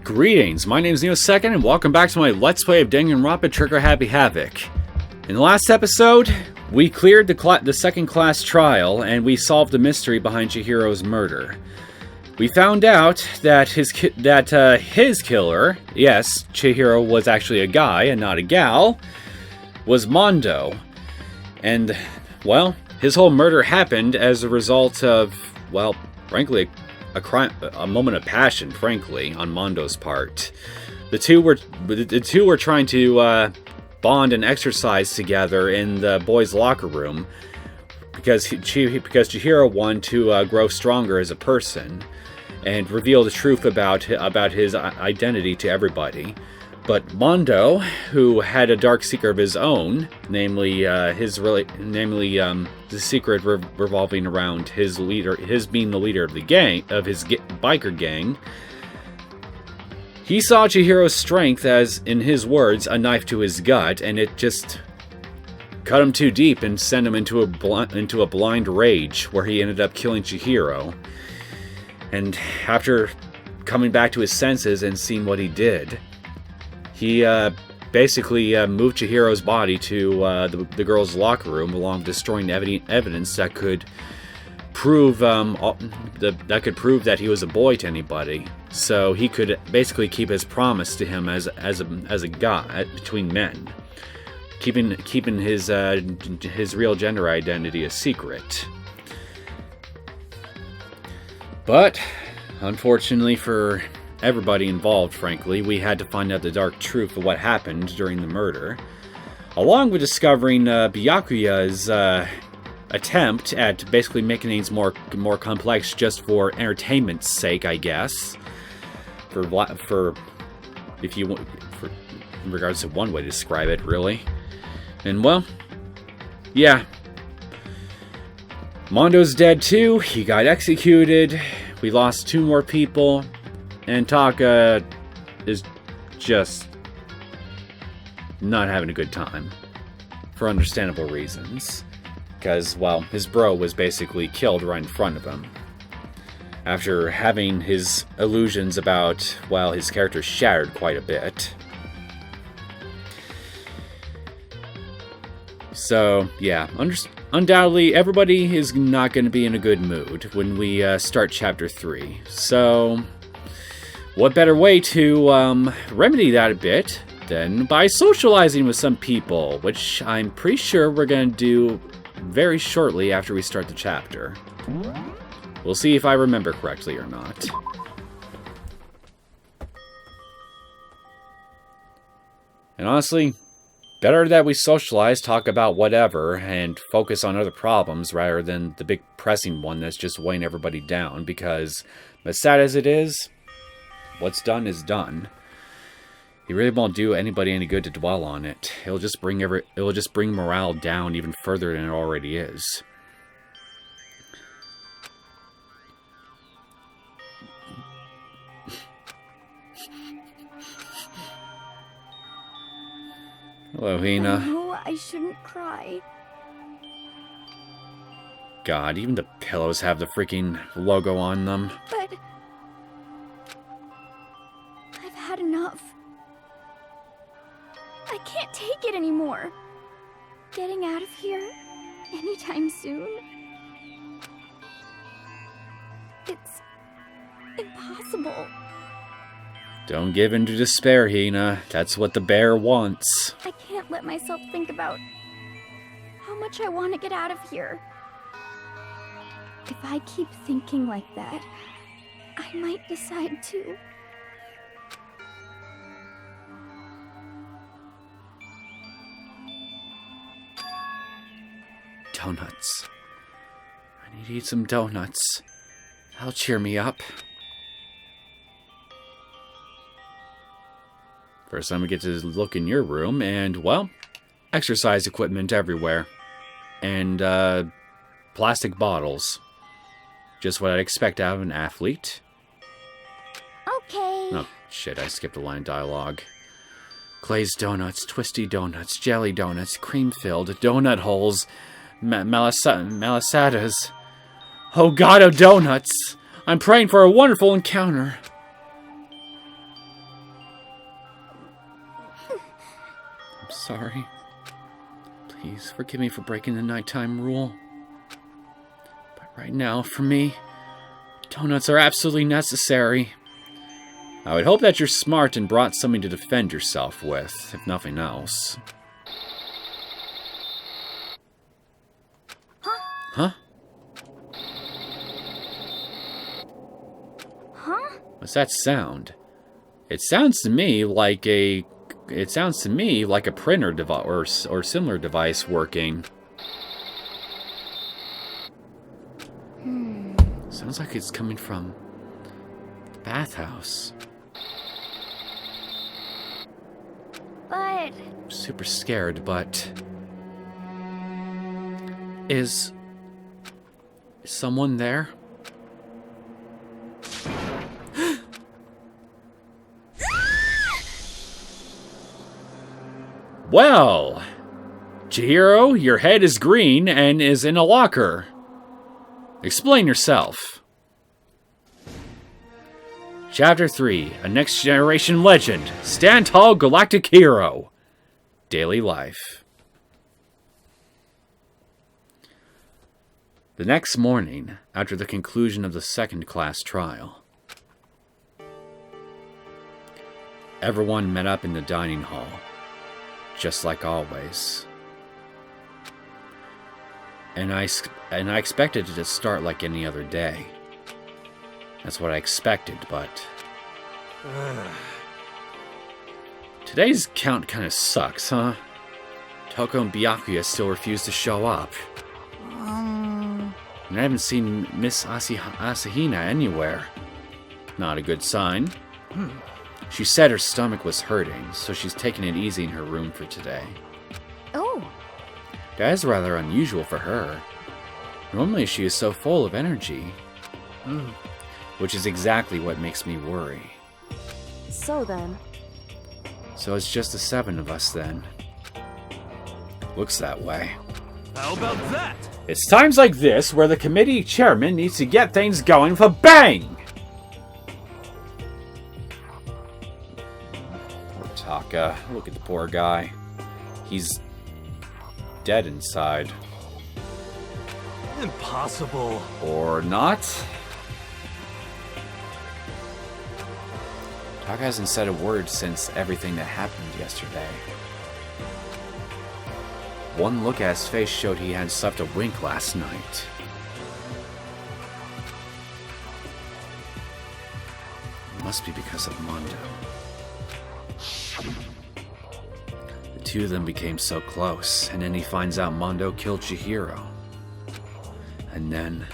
Greetings, my name is Neosekken, and welcome back to my Let's Play of Danganronpa Trigger Happy Havoc. In the last episode, we cleared the second class trial, and we solved the mystery behind Chihiro's murder. We found out that his killer, yes, Chihiro was actually a guy and not a gal, was Mondo. And, well, his whole murder happened as a result of, well, frankly, a moment of passion, frankly, on Mondo's part. The two were trying to bond and exercise together in the boys' locker room because Chihiro wanted to grow stronger as a person and reveal the truth about his identity to everybody. But Mondo, who had a dark secret of his own, namely the secret revolving around his being the leader of the gang, of his biker gang, he saw Chihiro's strength as, in his words, a knife to his gut, and it just cut him too deep and sent him into a blind rage, where he ended up killing Chihiro. And after coming back to his senses and seeing what he did, he basically moved Chihiro's body to the girls' locker room, along with destroying evidence that could prove that he was a boy to anybody. So he could basically keep his promise to him as a guy between men, keeping his real gender identity a secret. But unfortunately for everybody involved, frankly, we had to find out the dark truth of what happened during the murder, along with discovering Byakuya's attempt at basically making things more complex just for entertainment's sake, I guess. In regards to one way to describe it, really. And well, yeah. Mondo's dead too. He got executed. We lost 2 more people. And Taka is just not having a good time. For understandable reasons. Because, well, his bro was basically killed right in front of him. After having his illusions about, well, his character shattered quite a bit. So, yeah, undoubtedly, everybody is not going to be in a good mood when we start Chapter 3. So, what better way to remedy that a bit than by socializing with some people, which I'm pretty sure we're going to do very shortly after we start the chapter. We'll see if I remember correctly or not. And honestly, better that we socialize, talk about whatever, and focus on other problems rather than the big pressing one that's just weighing everybody down, because as sad as it is, what's done is done. It really won't do anybody any good to dwell on it. It'll just bring morale down even further than it already is. Hello, Hina. I know I shouldn't cry. God, even the pillows have the freaking logo on them. But I've had enough. I can't take it anymore. Getting out of here anytime soon. It's impossible. Don't give in to despair, Hina. That's what the bear wants. I can't let myself think about how much I want to get out of here. If I keep thinking like that, I might decide to. Donuts. I need to eat some donuts. That'll cheer me up. First time we get to look in your room, and, well, exercise equipment everywhere. And, plastic bottles. Just what I'd expect out of an athlete. Okay. Oh, shit, I skipped a line of dialogue. Glazed donuts, twisty donuts, jelly donuts, cream-filled, donut holes, malasadas. Oh god of donuts! I'm praying for a wonderful encounter. I'm sorry. Please forgive me for breaking the nighttime rule. But right now, for me, donuts are absolutely necessary. I would hope that you're smart and brought something to defend yourself with, if nothing else. Huh? Huh? What's that sound? It sounds to me like a printer device or similar device working. Sounds like it's coming from the bathhouse. But... I'm super scared, but... Is someone there? Well, Chihiro, your head is green and is in a locker. Explain yourself. Chapter 3, A Next Generation Legend. Stand Tall Galactic Hero. Daily Life. The next morning, after the conclusion of the second-class trial, everyone met up in the dining hall, just like always. And I expected it to start like any other day. That's what I expected, but... Today's count kind of sucks, huh? Toko and Byakuya still refuse to show up. And I haven't seen Miss Asahina anywhere. Not a good sign. She said her stomach was hurting, so she's taking it easy in her room for today. Oh. That is rather unusual for her. Normally she is so full of energy. Which is exactly what makes me worry. So then... So it's just the 7 of us then. Looks that way. How about that? It's times like this where the committee chairman needs to get things going for bang! Poor Taka. Look at the poor guy. He's dead inside. Impossible. Or not? Taka hasn't said a word since everything that happened yesterday. One look at his face showed he hadn't slept a wink last night. It must be because of Mondo. The two of them became so close, and then he finds out Mondo killed Chihiro. And then,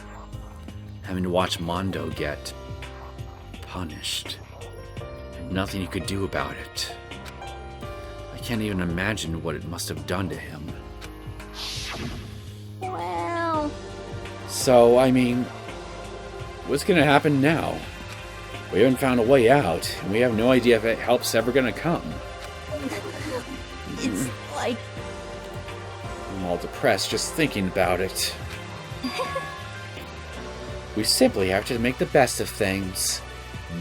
having to watch Mondo get punished. And nothing he could do about it. I can't even imagine what it must have done to him. Well... So, I mean, what's gonna happen now? We haven't found a way out, and we have no idea if help's ever gonna come. It's like... I'm all depressed just thinking about it. We simply have to make the best of things.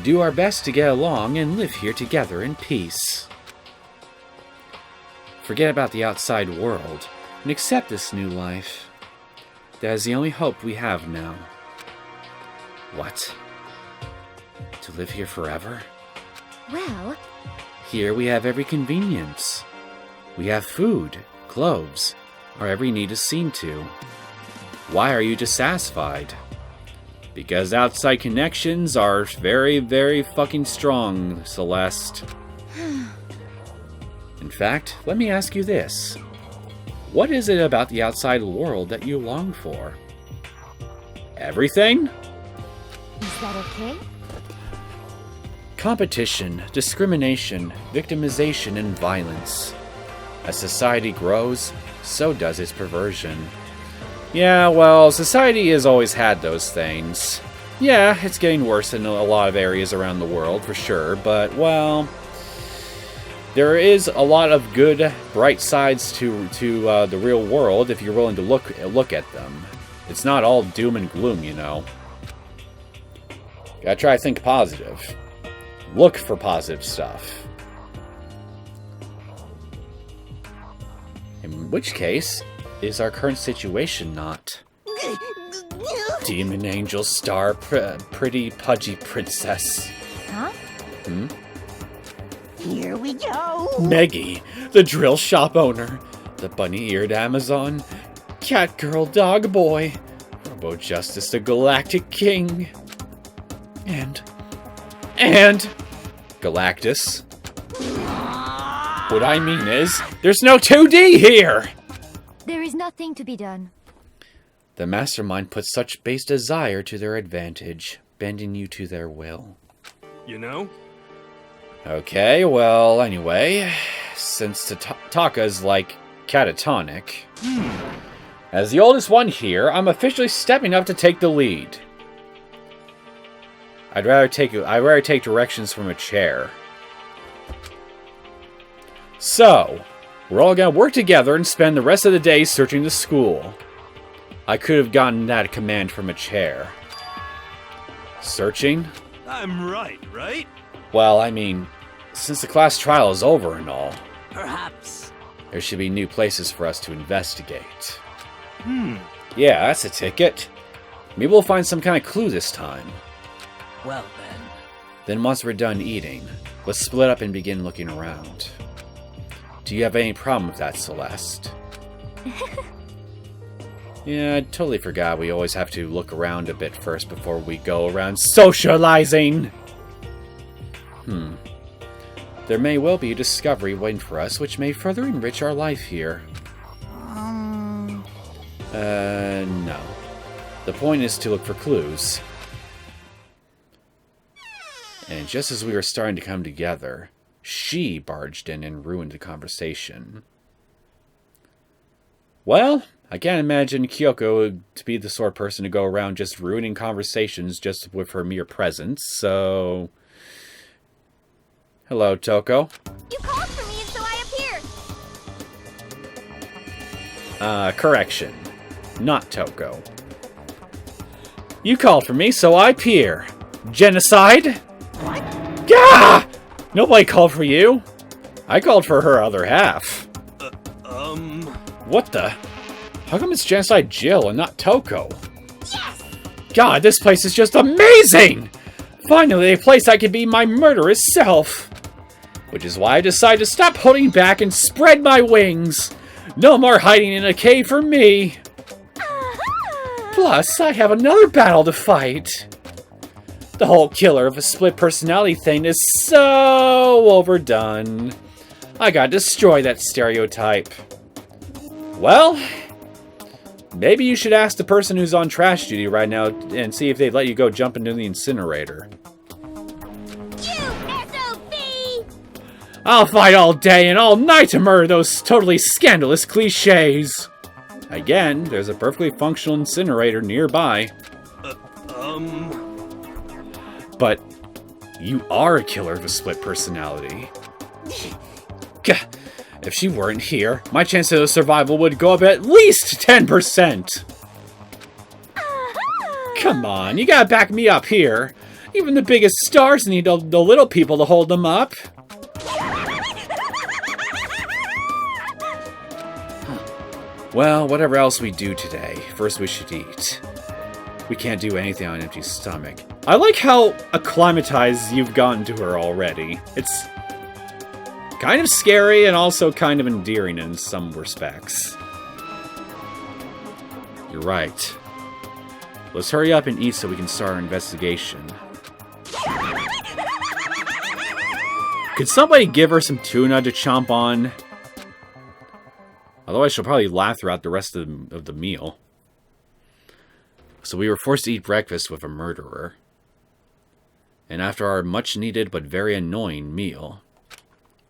Do our best to get along and live here together in peace. Forget about the outside world and accept this new life. That is the only hope we have now. What? To live here forever? Well... Here we have every convenience. We have food, clothes, our every need is seen to. Why are you dissatisfied? Because outside connections are very, very fucking strong, Celeste. In fact, let me ask you this. What is it about the outside world that you long for? Everything? Is that okay? Competition, discrimination, victimization, and violence. As society grows, so does its perversion. Yeah, well, society has always had those things. Yeah, it's getting worse in a lot of areas around the world, for sure, but, well... There is a lot of good, bright sides to the real world if you're willing to look at them. It's not all doom and gloom, you know. Gotta try to think positive. Look for positive stuff. In which case, is our current situation not? Demon angel star, pretty pudgy princess. Huh? Hmm? Here we go. Meggie, the drill shop owner, the bunny-eared Amazon, cat girl dog boy, Robo Justice the Galactic King, and Galactus. What I mean is, there's no 2D here! There is nothing to be done. The mastermind puts such base desire to their advantage, bending you to their will. You know? Okay, well, anyway, since Taka's like catatonic, as the oldest one here, I'm officially stepping up to take the lead. I'd rather take directions from a chair. So, we're all gonna work together and spend the rest of the day searching the school. I could have gotten that command from a chair. Searching? I'm right? Well, I mean, since the class trial is over and all, Perhaps. there should be new places for us to investigate. Hmm. Yeah, that's a ticket. Maybe we'll find some kind of clue this time. Well then. Then once we're done eating, let's split up and begin looking around. Do you have any problem with that, Celeste? Yeah, I totally forgot we always have to look around a bit first before we go around socializing! There may well be a discovery waiting for us which may further enrich our life here. No. The point is to look for clues. And just as we were starting to come together, she barged in and ruined the conversation. Well, I can't imagine Kyoko to be the sort of person to go around just ruining conversations just with her mere presence, so... Hello, Toko. You called for me, and so I appeared. Correction. Not Toko. You called for me, so I peer. Genocide? What? Gah! Nobody called for you. I called for her other half. What the? How come it's Genocide Jill and not Toko? Yes! God, this place is just amazing! Finally, a place I can be my murderous self. Which is why I decided to stop holding back and spread my wings. No more hiding in a cave for me. Plus, I have another battle to fight. The whole killer of a split personality thing is so overdone. I gotta destroy that stereotype. Well, maybe you should ask the person who's on trash duty right now and see if they'd let you go jump into the incinerator. I'll fight all day and all night to murder those totally scandalous cliches. Again, there's a perfectly functional incinerator nearby. But you are a killer of a split personality. Gah, if she weren't here, my chance of survival would go up at least 10%. Come on, you gotta back me up here. Even the biggest stars need the little people to hold them up. Well, whatever else we do today, first we should eat. We can't do anything on an empty stomach. I like how acclimatized you've gotten to her already. It's kind of scary and also kind of endearing in some respects. You're right. Let's hurry up and eat so we can start our investigation. Could somebody give her some tuna to chomp on? Otherwise, she'll probably laugh throughout the rest of the meal. So we were forced to eat breakfast with a murderer. And after our much-needed but very annoying meal,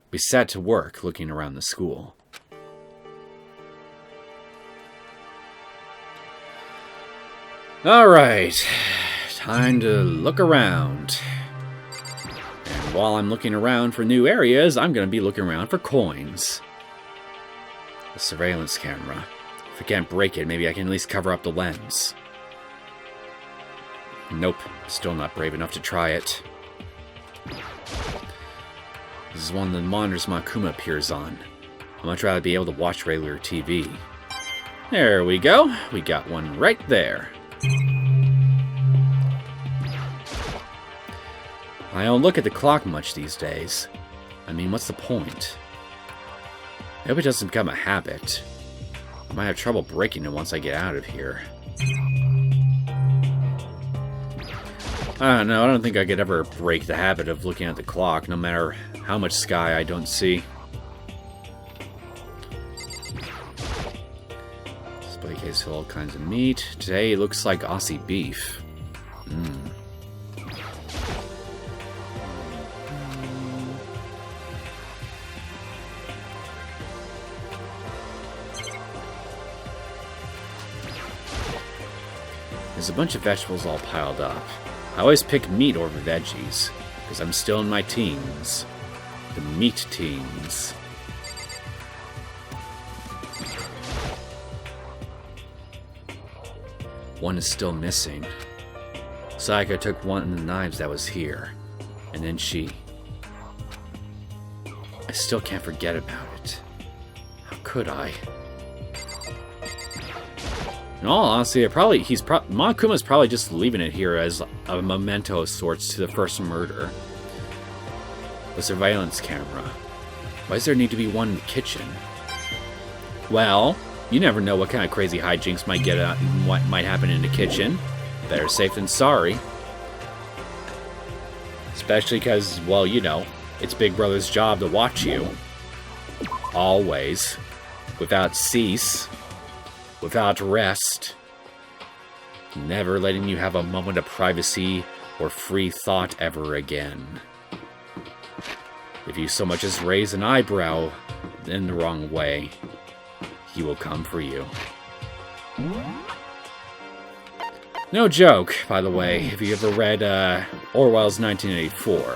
we sat to work looking around the school. Alright, time to look around. And while I'm looking around for new areas, I'm going to be looking around for coins. The surveillance camera. If I can't break it, maybe I can at least cover up the lens. Nope, still not brave enough to try it. This is one of the monitors Monokuma appears on. I'd much rather be able to watch regular TV. There we go. We got one right there. I don't look at the clock much these days. I mean, what's the point? I hope it doesn't become a habit. I might have trouble breaking it once I get out of here. I don't know, I don't think I could ever break the habit of looking at the clock, no matter how much sky I don't see. Display case full of all kinds of meat. Today it looks like Aussie beef. There's a bunch of vegetables all piled up. I always pick meat over veggies, because I'm still in my teens. The meat teens. One is still missing. Sayaka took one of the knives that was here, and then she... I still can't forget about it. How could I? In all honesty, Monokuma's probably just leaving it here as a memento of sorts to the first murder. The surveillance camera. Why does there need to be one in the kitchen? Well, you never know what kind of crazy hijinks might what might happen in the kitchen. Better safe than sorry. Especially because, well, you know, it's Big Brother's job to watch you. Always. Without cease. Without rest, never letting you have a moment of privacy or free thought ever again. If you so much as raise an eyebrow in the wrong way, he will come for you. No joke, by the way, if you ever read Orwell's 1984.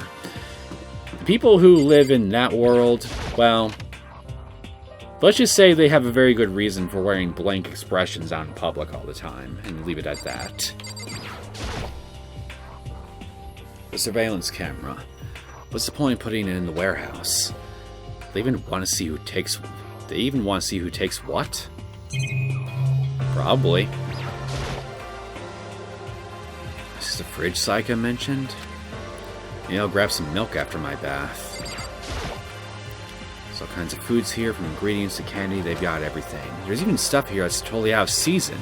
The people who live in that world, well... let's just say they have a very good reason for wearing blank expressions out in public all the time, and leave it at that. The surveillance camera. What's the point of putting it in the warehouse? They even want to see who takes... They even want to see who takes what? Probably. Is this the fridge Sayaka mentioned? Maybe I'll grab some milk after my bath. There's all kinds of foods here, from ingredients to candy. They've got everything. There's even stuff here that's totally out of season.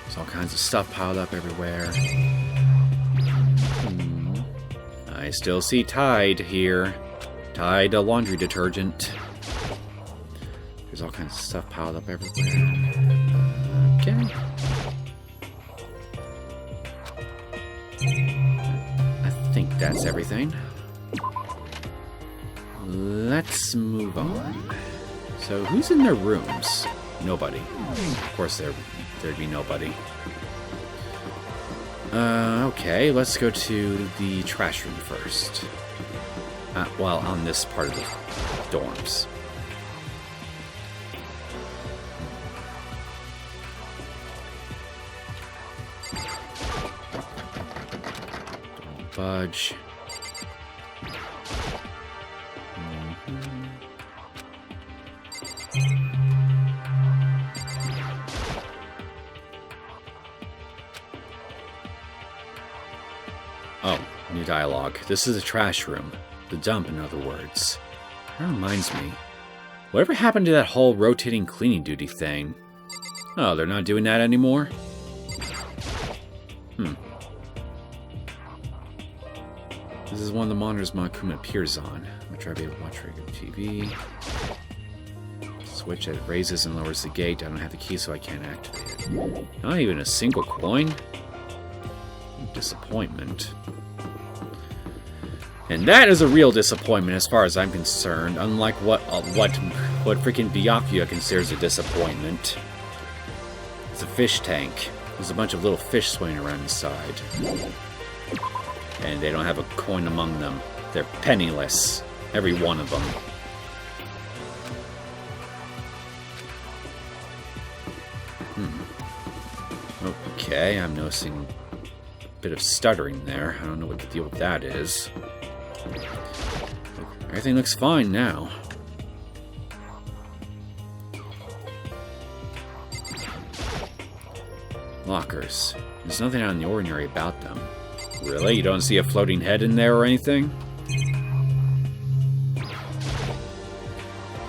There's all kinds of stuff piled up everywhere. I still see Tide here. Tide laundry detergent. There's all kinds of stuff piled up everywhere. Okay. I think that's everything. Let's move on. So, who's in their rooms? Nobody. Of course, there'd be nobody. Okay, let's go to the trash room first. Well, on this part of the dorms. Don't budge. Oh, new dialogue. This is a trash room. The dump, in other words. That reminds me. Whatever happened to that whole rotating cleaning duty thing? Oh, they're not doing that anymore? This is one of the monitors Monokuma appears on. I'm gonna try to be able to watch regular TV. Switch that raises and lowers the gate. I don't have the key, so I can't activate it. Not even a single coin? Disappointment. And that is a real disappointment as far as I'm concerned, unlike what freaking Byakuya considers a disappointment. It's a fish tank. There's a bunch of little fish swimming around inside. And they don't have a coin among them. They're penniless. Every one of them. Okay, I'm noticing a bit of stuttering there. I don't know what the deal with that is. Everything looks fine now. Lockers. There's nothing out of the ordinary about them. Really? You don't see a floating head in there or anything?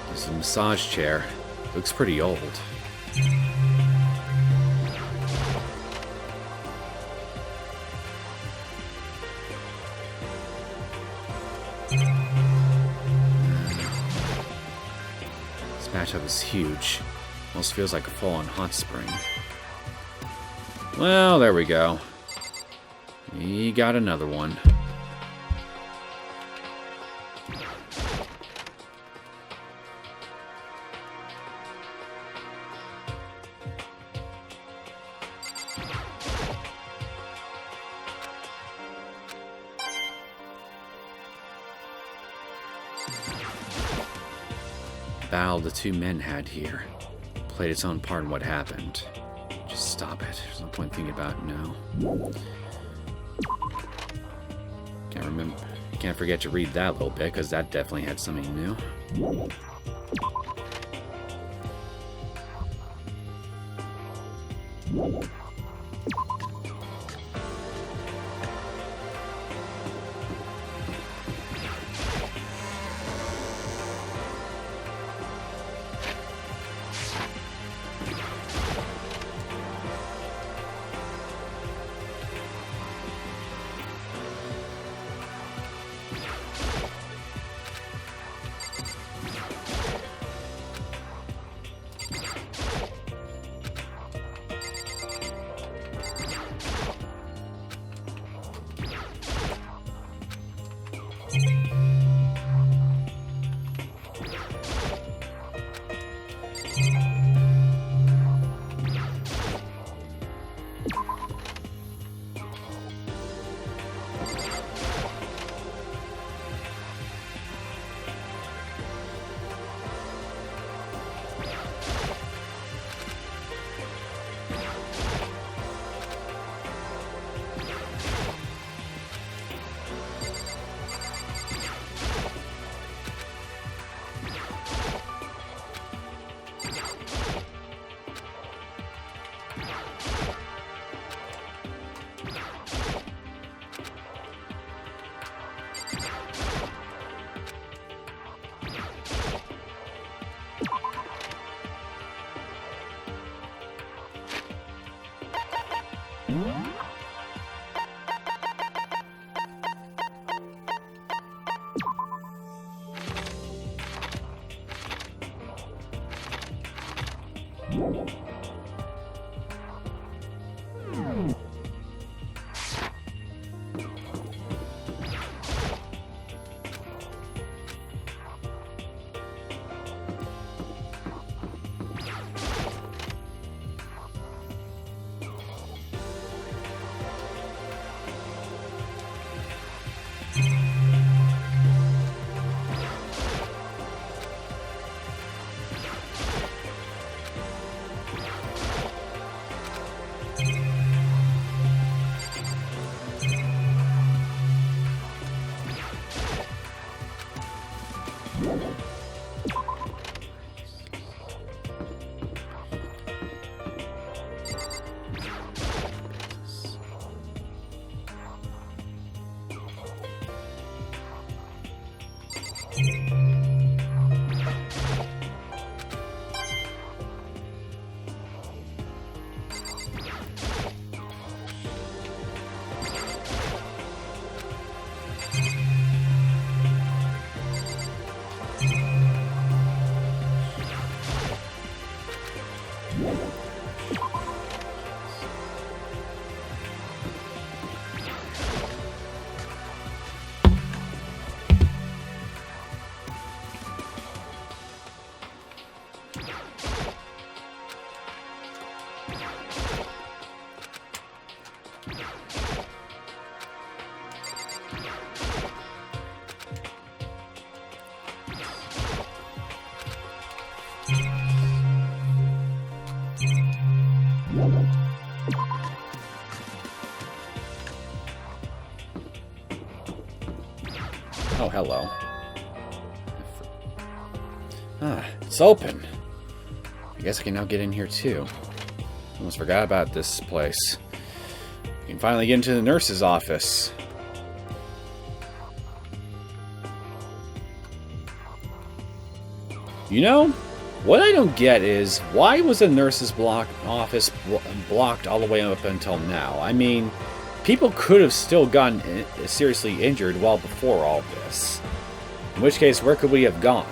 There's a massage chair. Looks pretty old. This bathtub is huge. Almost feels like a full-on hot spring. Well, there we go. He got another one. The battle the two men had here played its own part in what happened. Just stop it. There's no point thinking about it now. Can't forget to read that little bit, because that definitely had something new. Oh, hello. Ah, it's open. I guess I can now get in here too. Almost forgot about this place. You can finally get into the nurse's office. You know, what I don't get is, why was the nurse's office blocked all the way up until now? I mean, people could have still gotten seriously injured well before all this. In which case, where could we have gone?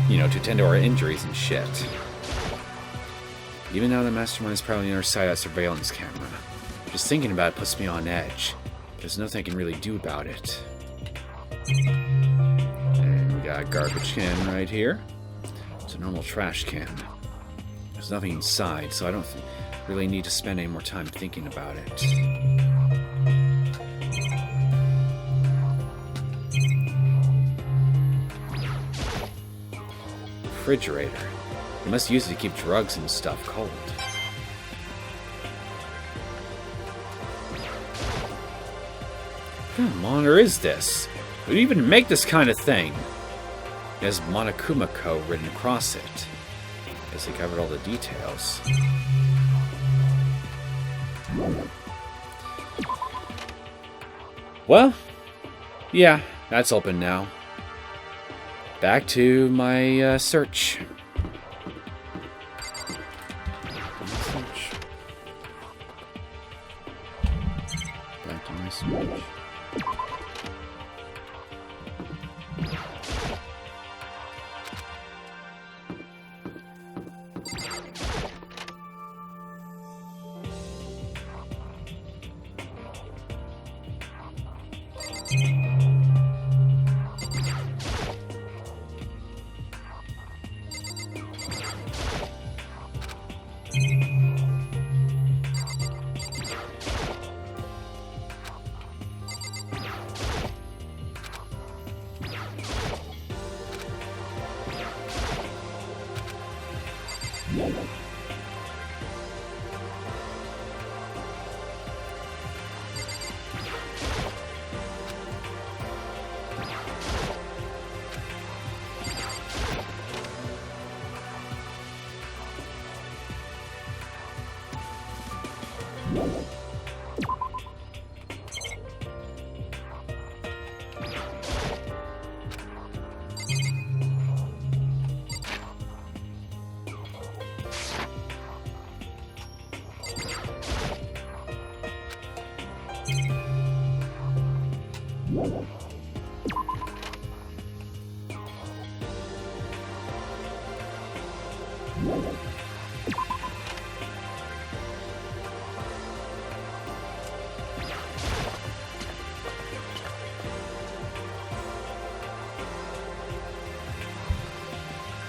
You know, to tend to our injuries and shit. Even now the mastermind is probably on the other side of that surveillance camera. Just thinking about it puts me on edge. There's nothing I can really do about it. And we got a garbage can right here. It's a normal trash can. There's nothing inside, so I don't really need to spend any more time thinking about it. Refrigerator. They must use it to keep drugs and stuff cold. What kind of monitor is this? Who would even make this kind of thing? It has Monokuma Co. written across it. Guess they covered all the details. Well, yeah, that's open now. Back to my search. Back to my search.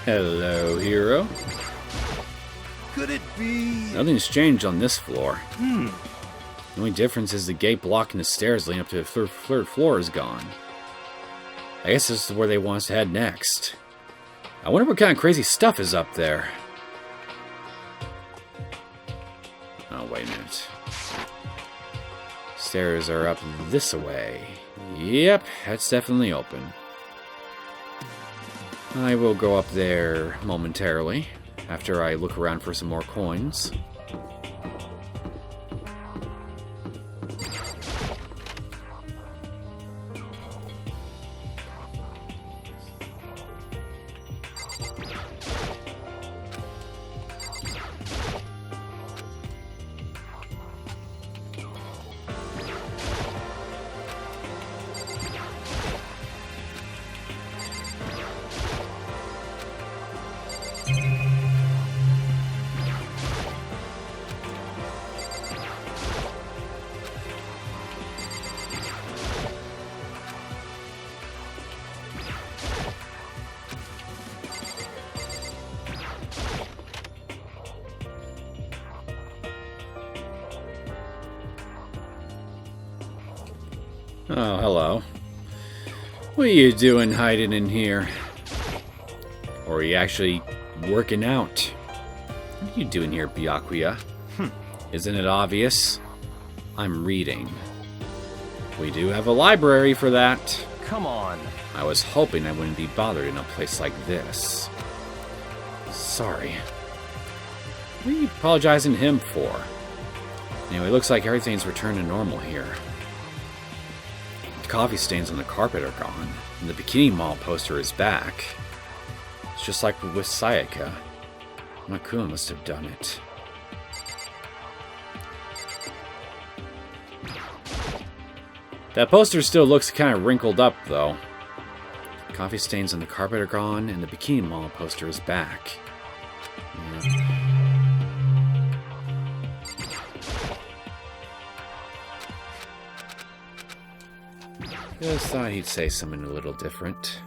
Hello, hero. Could it be? Nothing's changed on this floor. The only difference is the gate blocking the stairs leading up to the third floor is gone. I guess this is where they want us to head next. I wonder what kind of crazy stuff is up there. Oh, wait a minute. Stairs are up this way. Yep, that's definitely open. I will go up there momentarily, after I look around for some more coins. Oh, hello. What are you doing hiding in here? Or are you actually working out? What are you doing here, Byakuya? Isn't it obvious? I'm reading. We do have a library for that. Come on. I was hoping I wouldn't be bothered in a place like this. Sorry. What are you apologizing to him for? Anyway, looks like everything's returned to normal here. The coffee stains on the carpet are gone, and the Bikini Mall poster is back. It's just like with Sayaka. Monokuma must have done it. That poster still looks kind of wrinkled up, though. Coffee stains on the carpet are gone, and the Bikini Mall poster is back. Yeah. Just thought he'd say something a little different.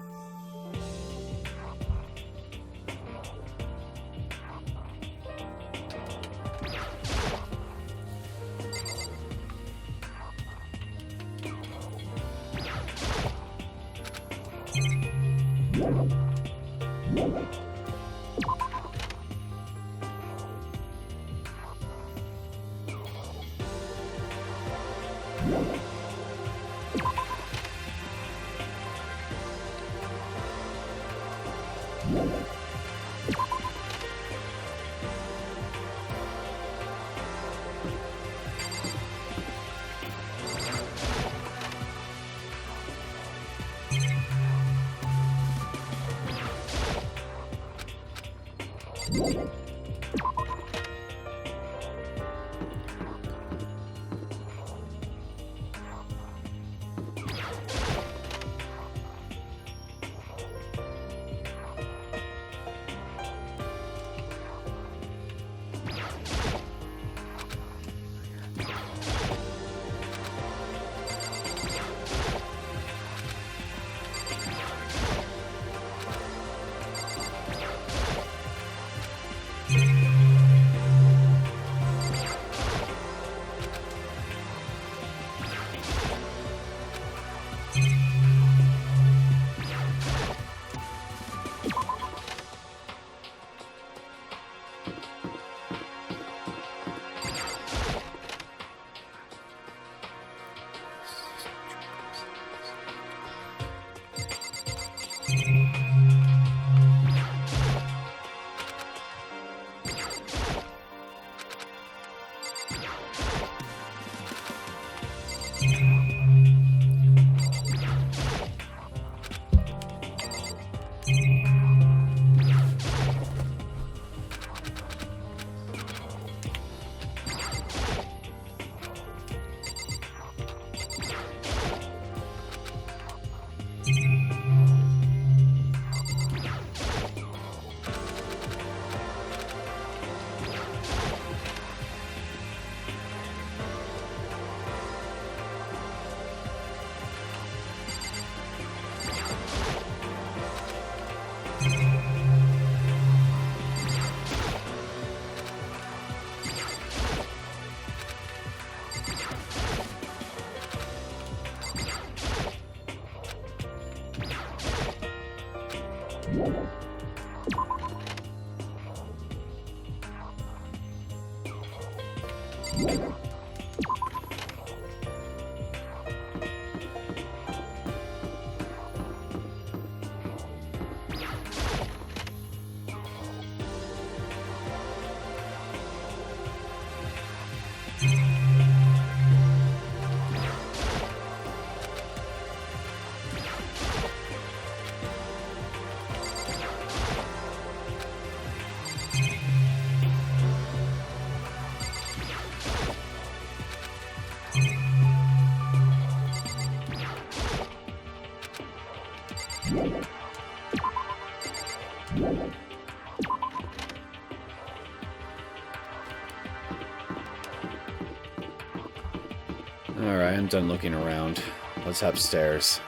Alright, I'm done looking around. Let's head upstairs.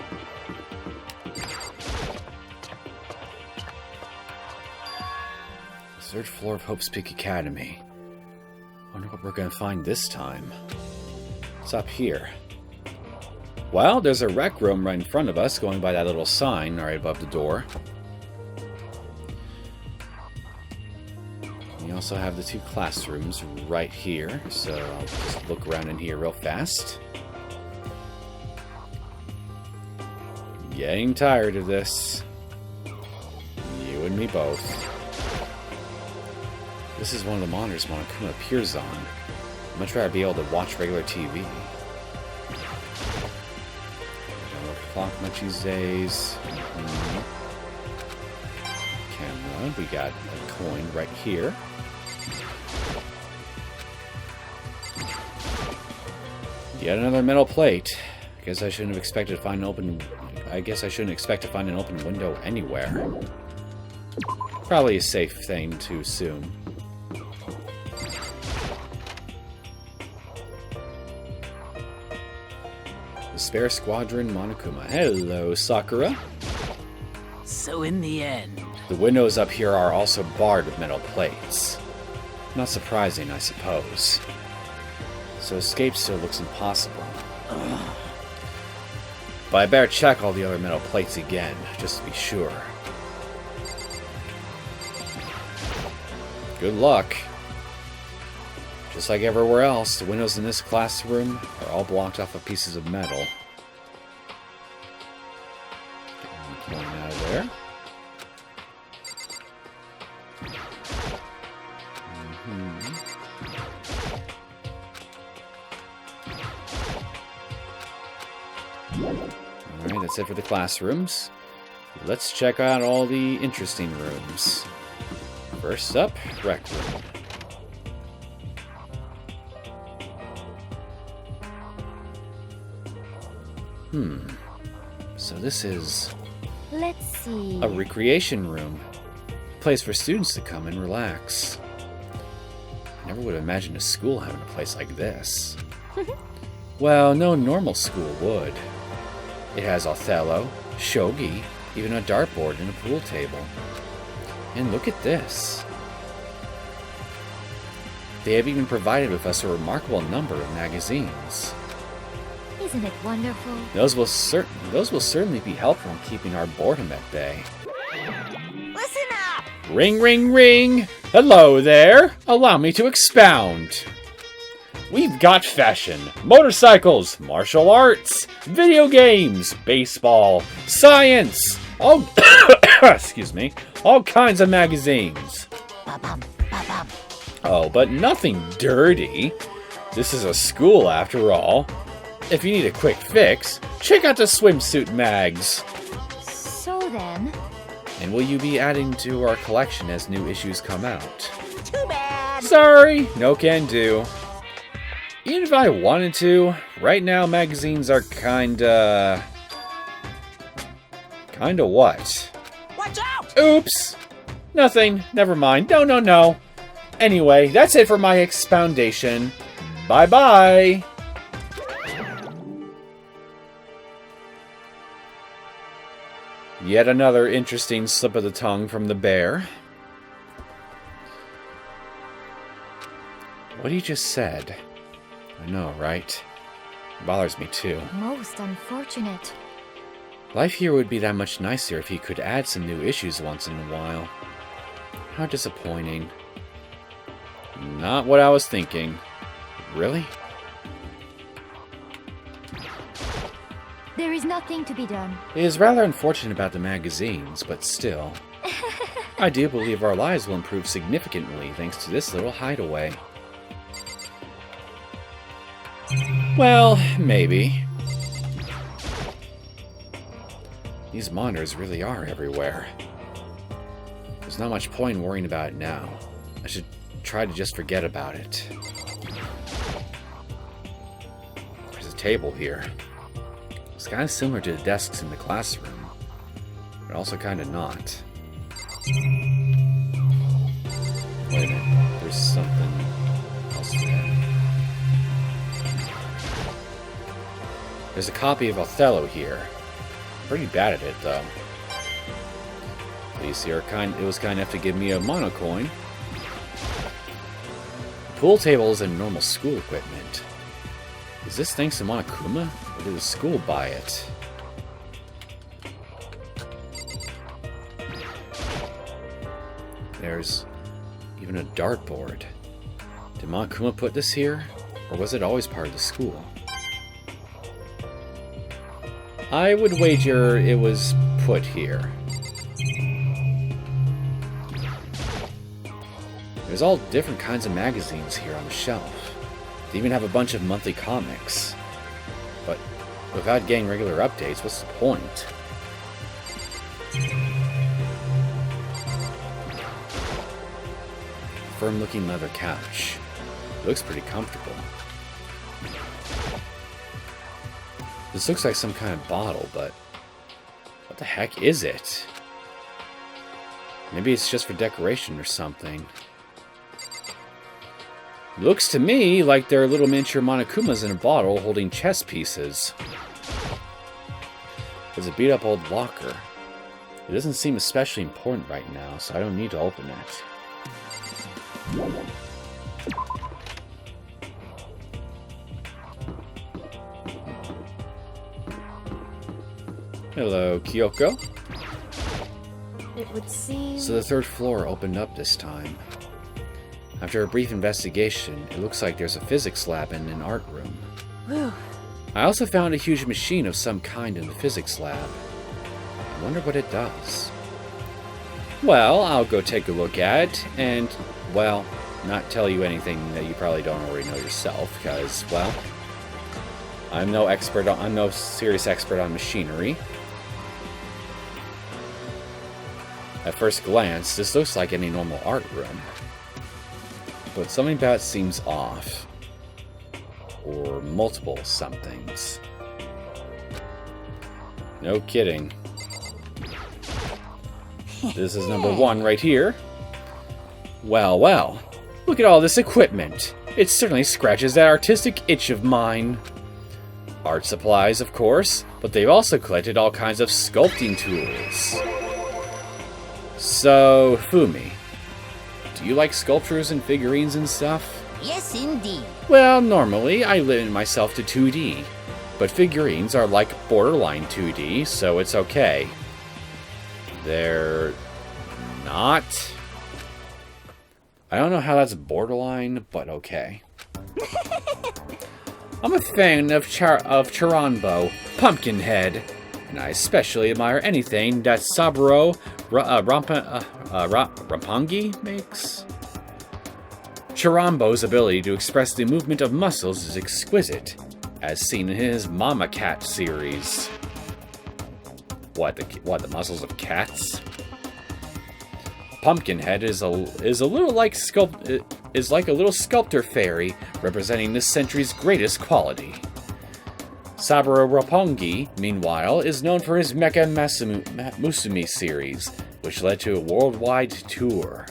Third floor of Hope's Peak Academy. Wonder what we're gonna find this time. What's up here? Well, there's a rec room right in front of us, going by that little sign right above the door. We also have the two classrooms right here, so I'll just look around in here real fast. Getting tired of this. You and me both. This is one of the monitors Monokuma appears on. I'd much rather be able to watch regular TV. Don't look at the clock much these days. Camera. We got a coin right here. Yet another metal plate. I guess I shouldn't expect to find an open window anywhere. Probably a safe thing to assume. The Spare Squadron Monokuma. Hello, Sakura. So in the end... The windows up here are also barred with metal plates. Not surprising, I suppose. So escape still looks impossible. Ugh. But I better check all the other metal plates again, just to be sure. Good luck. Just like everywhere else, the windows in this classroom are all blocked off with pieces of metal. Get one out of there. Alright, that's it for the classrooms. Let's check out all the interesting rooms. First up, rec room. So this is... Let's see. A recreation room. A place for students to come and relax. I never would have imagined a school having a place like this. Well, no normal school would. It has Othello, shogi, even a dartboard and a pool table. And look at this. They have even provided with us a remarkable number of magazines. Isn't it wonderful? Those will certainly be helpful in keeping our boredom at bay. Listen up! Ring, ring, ring! Hello there! Allow me to expound. We've got fashion, motorcycles, martial arts, video games, baseball, science, all excuse me, all kinds of magazines. Ba-bum, ba-bum. Oh, but nothing dirty. This is a school after all. If you need a quick fix, check out the swimsuit mags. So then... And will you be adding to our collection as new issues come out? Too bad! Sorry, no can do. Even if I wanted to, right now magazines are kinda what? Watch out! Oops! Nothing, never mind, no. Anyway, that's it for my expoundation. Bye-bye! Yet another interesting slip of the tongue from the bear. What he just said. I know, right? It bothers me too. Most unfortunate. Life here would be that much nicer if he could add some new issues once in a while. How disappointing. Not what I was thinking. Really? There is nothing to be done. It is rather unfortunate about the magazines, but still. I do believe our lives will improve significantly thanks to this little hideaway. Well, maybe. These monitors really are everywhere. There's not much point in worrying about it now. I should try to just forget about it. There's a table here. It's kind of similar to the desks in the classroom, but also kind of not. Wait a minute, there's something else there. There's a copy of Othello here. Pretty bad at it, though. At least it was kind enough to give me a mono coin. The pool table is in normal school equipment. Is this thanks to Monokuma, or did the school buy it? There's even a dartboard. Did Monokuma put this here, or was it always part of the school? I would wager it was put here. There's all different kinds of magazines here on the shelf. They even have a bunch of monthly comics. But without getting regular updates, what's the point? Firm-looking leather couch. It looks pretty comfortable. This looks like some kind of bottle, but what the heck is it? Maybe it's just for decoration or something. Looks to me like they're little miniature Monokumas in a bottle holding chess pieces. There's a beat-up old locker. It doesn't seem especially important right now, so I don't need to open it. Hello, Kyoko. It would seem... So the third floor opened up this time. After a brief investigation, it looks like there's a physics lab and an art room. Whew. I also found a huge machine of some kind in the physics lab. I wonder what it does. Well, I'll go take a look at it, and, well, not tell you anything that you probably don't already know yourself, because, well, I'm no serious expert on machinery. At first glance, this looks like any normal art room. But something about it seems off. Or multiple somethings. No kidding. This is number 1 right here. Well, well. Look at all this equipment. It certainly scratches that artistic itch of mine. Art supplies, of course, but they've also collected all kinds of sculpting tools. So, Fumi, do you like sculptures and figurines and stuff? Yes, indeed. Well, normally I limit myself to 2D, but figurines are like borderline 2D, so it's okay. They're not. I don't know how that's borderline, but okay. I'm a fan of Charanbo, Pumpkinhead, and I especially admire anything that Saburo Rampongi makes. Charanbo's ability to express the movement of muscles is exquisite, as seen in his Mama Cat series. What, the muscles of cats? Pumpkinhead is like a little sculptor fairy representing this century's greatest quality. Saburo Roppongi, meanwhile, is known for his Mecha Musumi series, which led to a worldwide tour.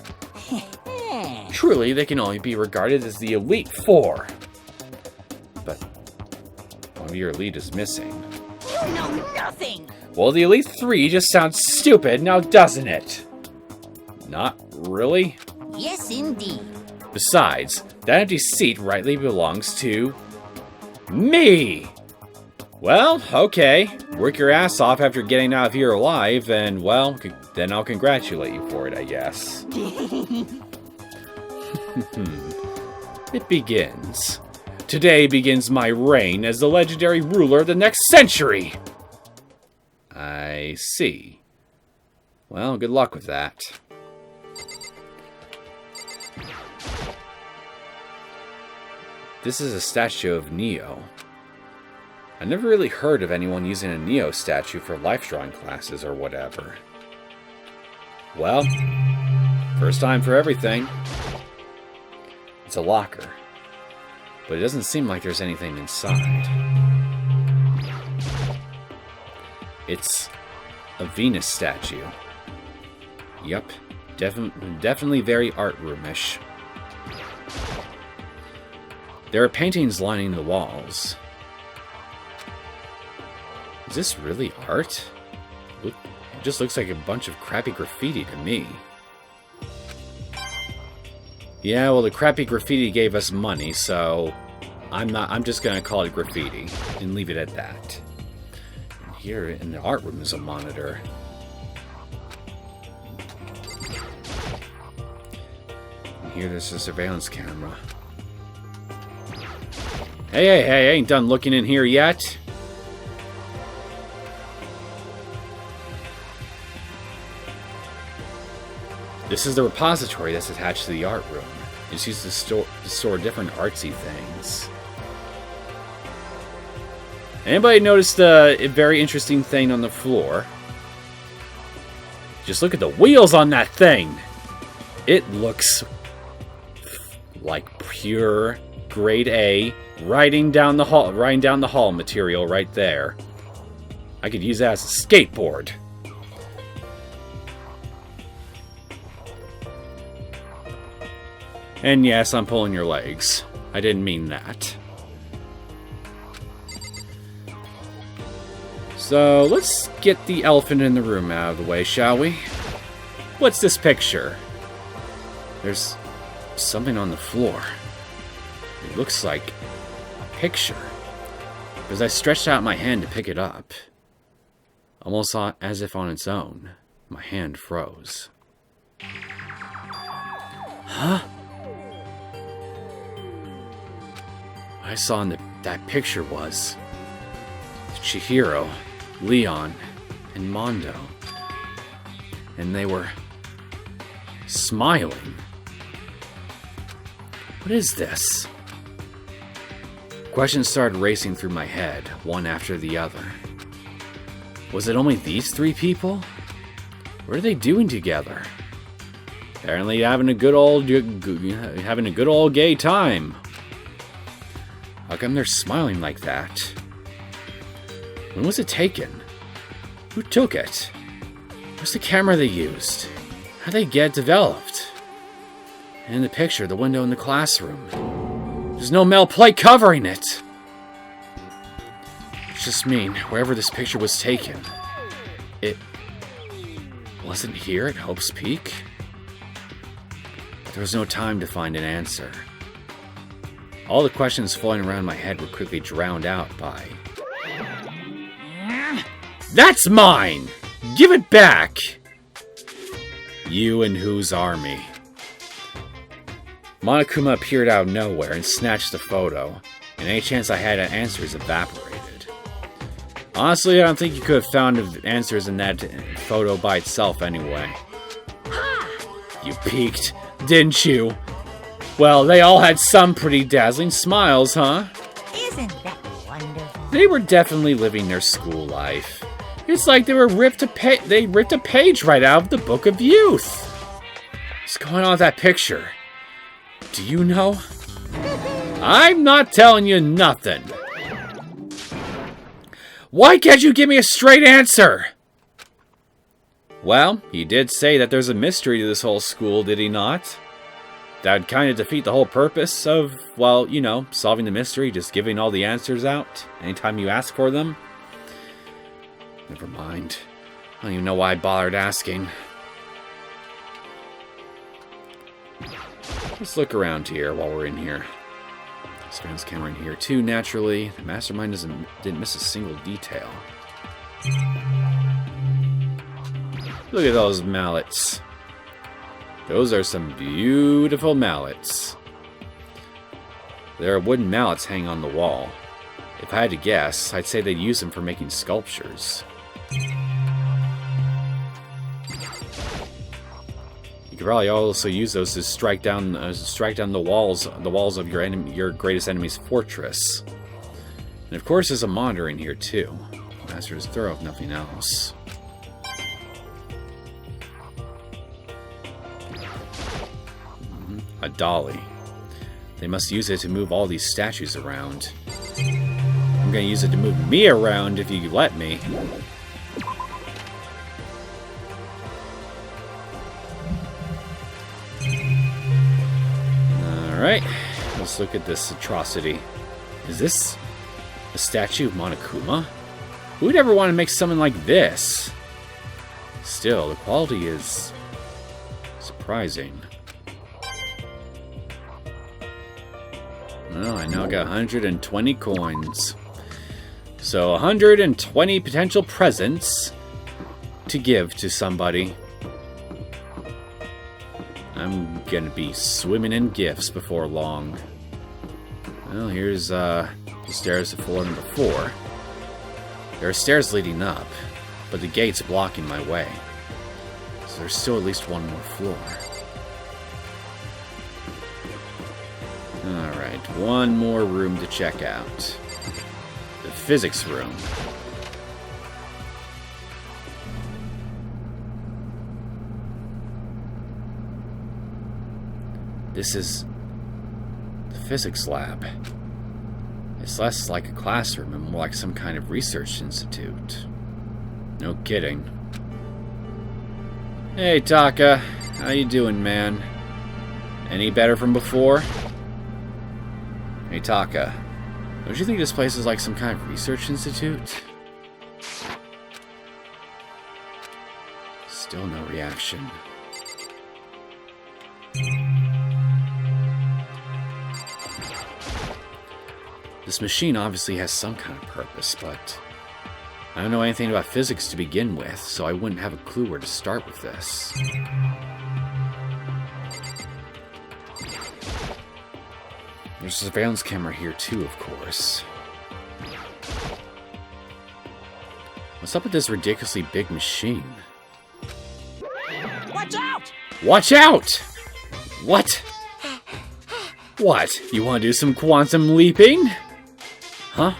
Truly, they can only be regarded as the Elite Four. But one of your elite is missing. You know nothing! Well, the Elite Three just sounds stupid now, doesn't it? Not really. Yes, indeed. Besides, that empty seat rightly belongs to me! Well, okay. Work your ass off after getting out of here alive, and, well, then I'll congratulate you for it, I guess. It begins. Today begins my reign as the legendary ruler of the next century! I see. Well, good luck with that. This is a statue of Neo. I never really heard of anyone using a Neo statue for life drawing classes or whatever. Well, first time for everything. It's a locker, but it doesn't seem like there's anything inside. It's a Venus statue. Yup, definitely very art roomish. There are paintings lining the walls. Is this really art? It just looks like a bunch of crappy graffiti to me. Yeah, well, the crappy graffiti gave us money, so I'm just gonna call it graffiti and leave it at that. And here in the art room is a monitor. And here there's a surveillance camera. Hey, I ain't done looking in here yet. This is the repository that's attached to the art room. It's used to store different artsy things. Anybody noticed a very interesting thing on the floor? Just look at the wheels on that thing! It looks like pure grade A riding down the hall material right there. I could use that as a skateboard. And yes, I'm pulling your legs. I didn't mean that. So, let's get the elephant in the room out of the way, shall we? What's this picture? There's something on the floor. It looks like a picture. As I stretched out my hand to pick it up, almost as if on its own, my hand froze. Huh? What I saw in that picture was Chihiro, Leon, and Mondo. And they were smiling. What is this? Questions started racing through my head, one after the other. Was it only these three people? What are they doing together? Apparently having a good old gay time. How come they're smiling like that? When was it taken? Who took it? What's the camera they used? How'd they get it developed? And in the picture, the window in the classroom. There's no metal plate covering it! Which just mean, wherever this picture was taken, it wasn't here at Hope's Peak? There was no time to find an answer. All the questions floating around my head were quickly drowned out by... That's mine! Give it back! You and whose army? Monokuma appeared out of nowhere and snatched the photo, and any chance I had at answers evaporated. Honestly, I don't think you could have found answers in that photo by itself anyway. You peeked, didn't you? Well, they all had some pretty dazzling smiles, huh? Isn't that wonderful? They were definitely living their school life. It's like they ripped a page right out of the Book of Youth. What's going on with that picture? Do you know? I'm not telling you nothing. Why can't you give me a straight answer? Well, he did say that there's a mystery to this whole school, did he not? That would kind of defeat the whole purpose of, well, you know, solving the mystery, just giving all the answers out anytime you ask for them. Never mind. I don't even know why I bothered asking. Let's look around here while we're in here. Spans camera in here too, naturally. The mastermind didn't miss a single detail. Look at those mallets. Those are some beautiful mallets. There are wooden mallets hanging on the wall. If I had to guess, I'd say they'd use them for making sculptures. You could probably also use those to strike down the walls of your greatest enemy's fortress. And of course, there's a monitor in here too. Master is thorough, if nothing else. A dolly. They must use it to move all these statues around. I'm gonna use it to move me around if you let me. Alright, let's look at this atrocity. Is this a statue of Monokuma? Who would ever want to make something like this? Still, the quality is surprising. Well, I now got 120 coins. So 120 potential presents to give to somebody. I'm gonna be swimming in gifts before long. Well, here's the stairs to floor number 4. There are stairs leading up, but the gate's blocking my way. So So there's still at least one more floor. Alright, one more room to check out. The physics room. This is the physics lab. It's less like a classroom and more like some kind of research institute. No kidding. Hey, Taka. How you doing, man? Any better from before? Hey, Taka. Don't you think this place is like some kind of research institute? Still no reaction. This machine obviously has some kind of purpose, but I don't know anything about physics to begin with, so I wouldn't have a clue where to start with this. There's a surveillance camera here too, of course. What's up with this ridiculously big machine? Watch out! Watch out! What? What? You want to do some quantum leaping? Huh?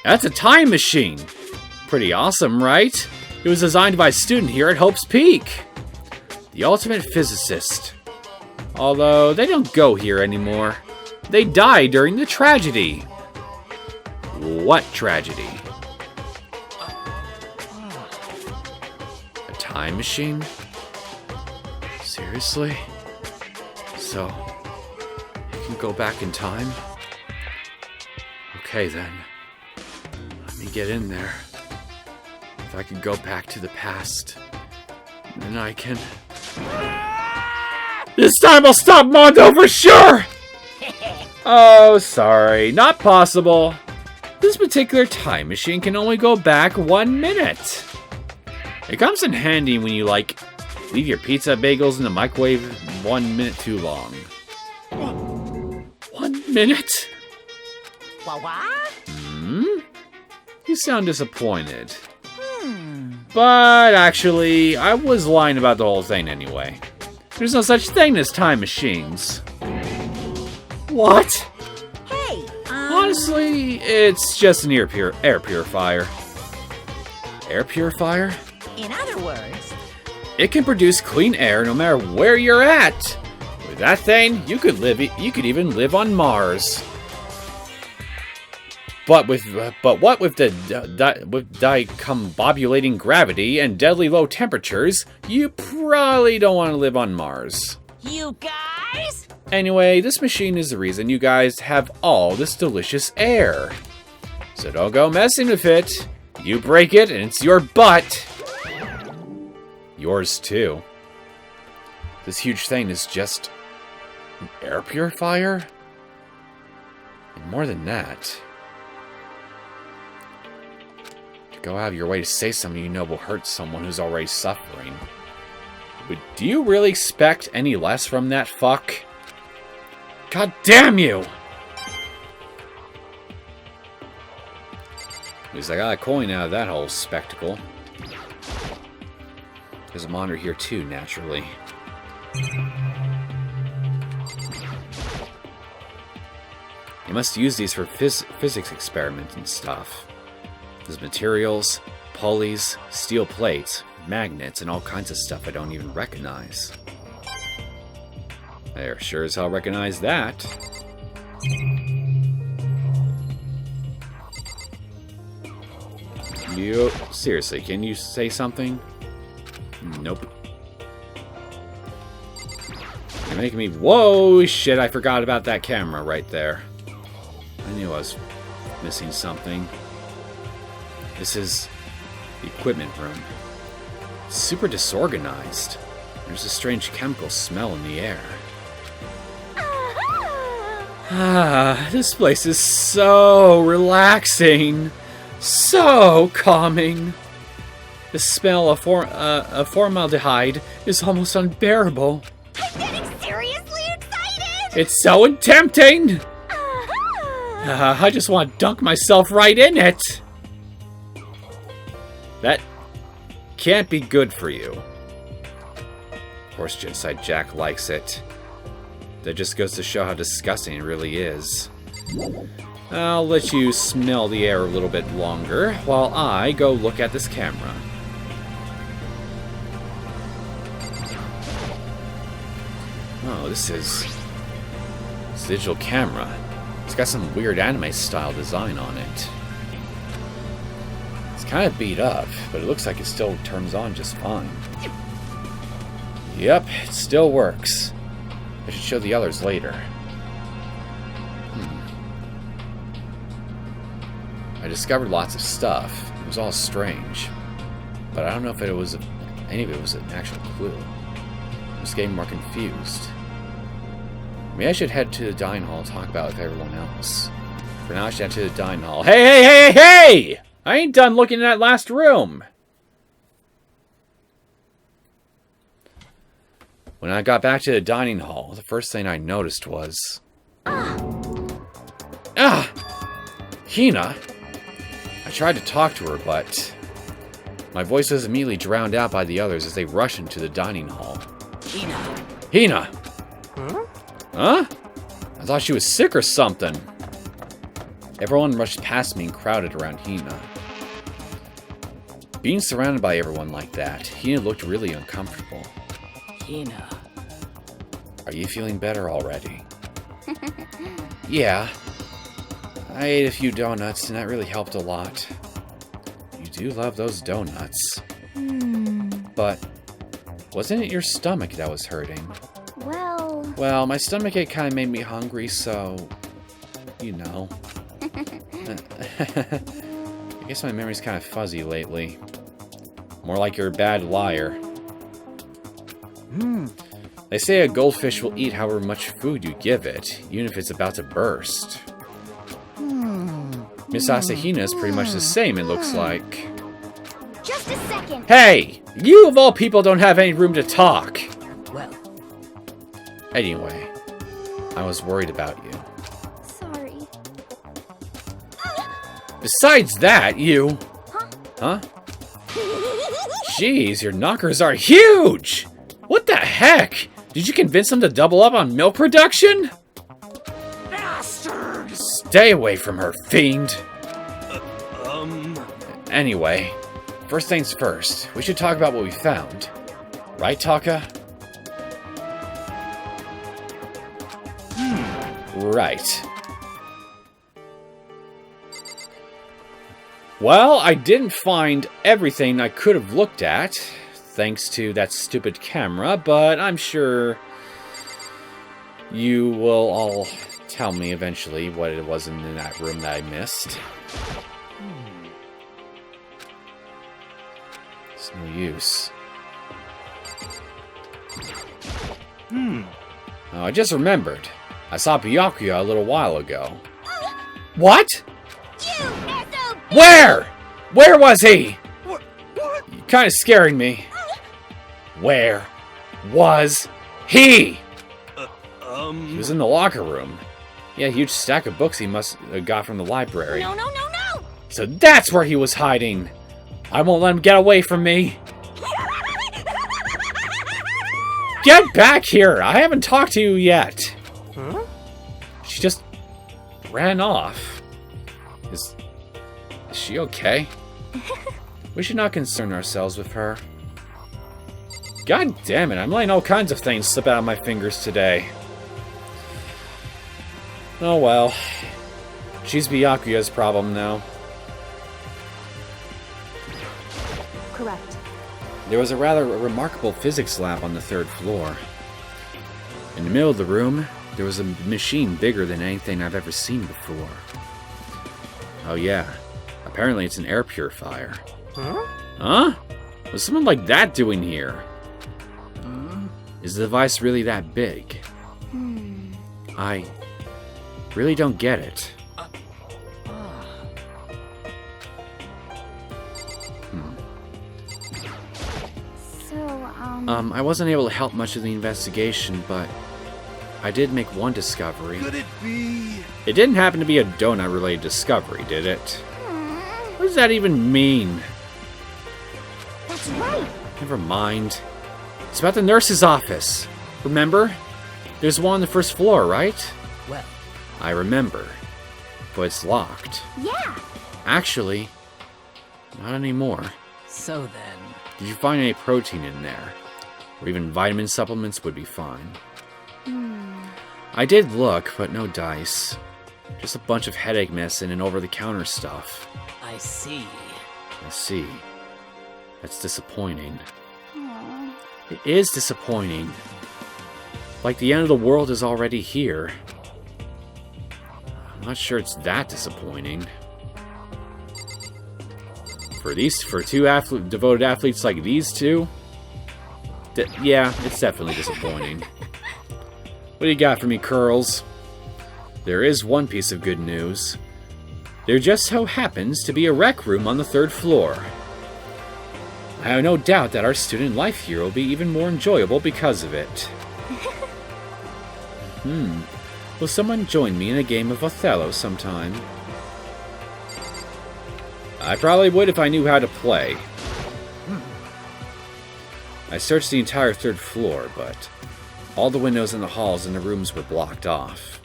That's a time machine. Pretty awesome, right? It was designed by a student here at Hope's Peak. The ultimate physicist. Although, they don't go here anymore. They died during the tragedy. What tragedy? A time machine? Seriously? So, you can go back in time? Okay then. Let me get in there. If I could go back to the past, then I can... This time I'll stop Mondo for sure! Oh, sorry. Not possible. This particular time machine can only go back 1 minute. It comes in handy when you, like, leave your pizza bagels in the microwave 1 minute too long. 1 minute? What? You sound disappointed. But actually, I was lying about the whole thing anyway. There's no such thing as time machines. What? Hey, Honestly, it's just an air purifier. Air purifier? in other words, It can produce clean air no matter where you're at. With that thing, you could even live on Mars. But what with discombobulating gravity and deadly low temperatures, you probably don't want to live on Mars. you guys? Anyway, this machine is the reason you guys have all this delicious air. So don't go messing with it. You break it and it's your butt. Yours too. This huge thing is just an air purifier? And more than that, to go out of your way to say something you know will hurt someone who's already suffering. But do you really expect any less from that fuck? God damn you! At least I got a coin out of that whole spectacle. There's a monitor here too, naturally. You must use these for physics experiments and stuff. There's materials, pulleys, steel plates, magnets, and all kinds of stuff I don't even recognize. I sure as hell recognize that. You seriously, can you say something? Nope. You're making me... Whoa, shit, I forgot about that camera right there. I knew I was missing something. This is the equipment room. It's super disorganized. There's a strange chemical smell in the air. Ah, this place is so relaxing. So calming. The smell of formaldehyde is almost unbearable. I'm getting seriously excited! It's so tempting! I just want to dunk myself right in it. That can't be good for you. Of course, Genocide Jack likes it. That just goes to show how disgusting it really is. I'll let you smell the air a little bit longer while I go look at this camera. Oh, this is a digital camera. It's got some weird anime style design on it. It's kind of beat up, but it looks like it still turns on just fine. Yep, it still works. I should show the others later. I discovered lots of stuff. It was all strange. But I don't know if any of it was an actual clue. I was getting more confused. Maybe I should head to the dining hall and talk about it with everyone else. For now, I should head to the dining hall. Hey, hey, hey, hey! I ain't done looking in that last room! When I got back to the dining hall, the first thing I noticed was... Hina! I tried to talk to her, but... my voice was immediately drowned out by the others as they rushed into the dining hall. Hina! Huh? I thought she was sick or something. Everyone rushed past me and crowded around Hina. Being surrounded by everyone like that, Hina looked really uncomfortable. Hina. Are you feeling better already? Yeah. I ate a few donuts and that really helped a lot. You do love those donuts. But wasn't it your stomach that was hurting? Well, my stomachache kind of made me hungry, so... you know. I guess my memory's kind of fuzzy lately. More like you're a bad liar. They say a goldfish will eat however much food you give it, even if it's about to burst. Miss Asahina is pretty much the same, it looks like. Just a second. Hey! You of all people don't have any room to talk! Well. Anyway, I was worried about you. Sorry. Besides that, you... Huh? Jeez, your knockers are huge! What the heck? Did you convince them to double up on milk production? Bastard! Stay away from her, fiend! Anyway, first things first, we should talk about what we found. Right, Taka? Right. Well, I didn't find everything I could have looked at, thanks to that stupid camera, but I'm sure you will all tell me eventually what it was in that room that I missed. It's no use. Oh, I just remembered. I saw Byakuya a little while ago. What? Where? Where was he? What? You're kind of scaring me. Where was he? He was in the locker room. Yeah, a huge stack of books he must have got from the library. No. So that's where he was hiding. I won't let him get away from me. Get back here! I haven't talked to you yet. Huh? She just ran off. Is she okay? We should not concern ourselves with her. God damn it, I'm letting all kinds of things slip out of my fingers today. Oh well. She's Byakuya's problem now. Correct. There was a rather remarkable physics lab on the 3rd floor. In the middle of the room, there was a machine bigger than anything I've ever seen before. Oh yeah, apparently it's an air purifier. Huh? What's someone like that doing here? Is the device really that big? I really don't get it. I wasn't able to help much of the investigation, but I did make one discovery. Could it be? It didn't happen to be a donut-related discovery, did it? What does that even mean? That's right. Never mind. It's about the nurse's office. Remember? There's one on the first floor, right? Well, I remember. But it's locked. Yeah. Actually, not anymore. so then. Did you find any protein in there? Or even vitamin supplements would be fine. I did look, but no dice. Just a bunch of headache medicine and over-the-counter stuff. I see. I see. That's disappointing. Aw. It is disappointing. Like the end of the world is already here. I'm not sure it's that disappointing. For two devoted athletes like these two, yeah, it's definitely disappointing. What do you got for me, Curls? There is one piece of good news. There just so happens to be a rec room on the 3rd floor. I have no doubt that our student life here will be even more enjoyable because of it. Will someone join me in a game of Othello sometime? I probably would if I knew how to play. I searched the entire 3rd floor, but all the windows in the halls and the rooms were blocked off.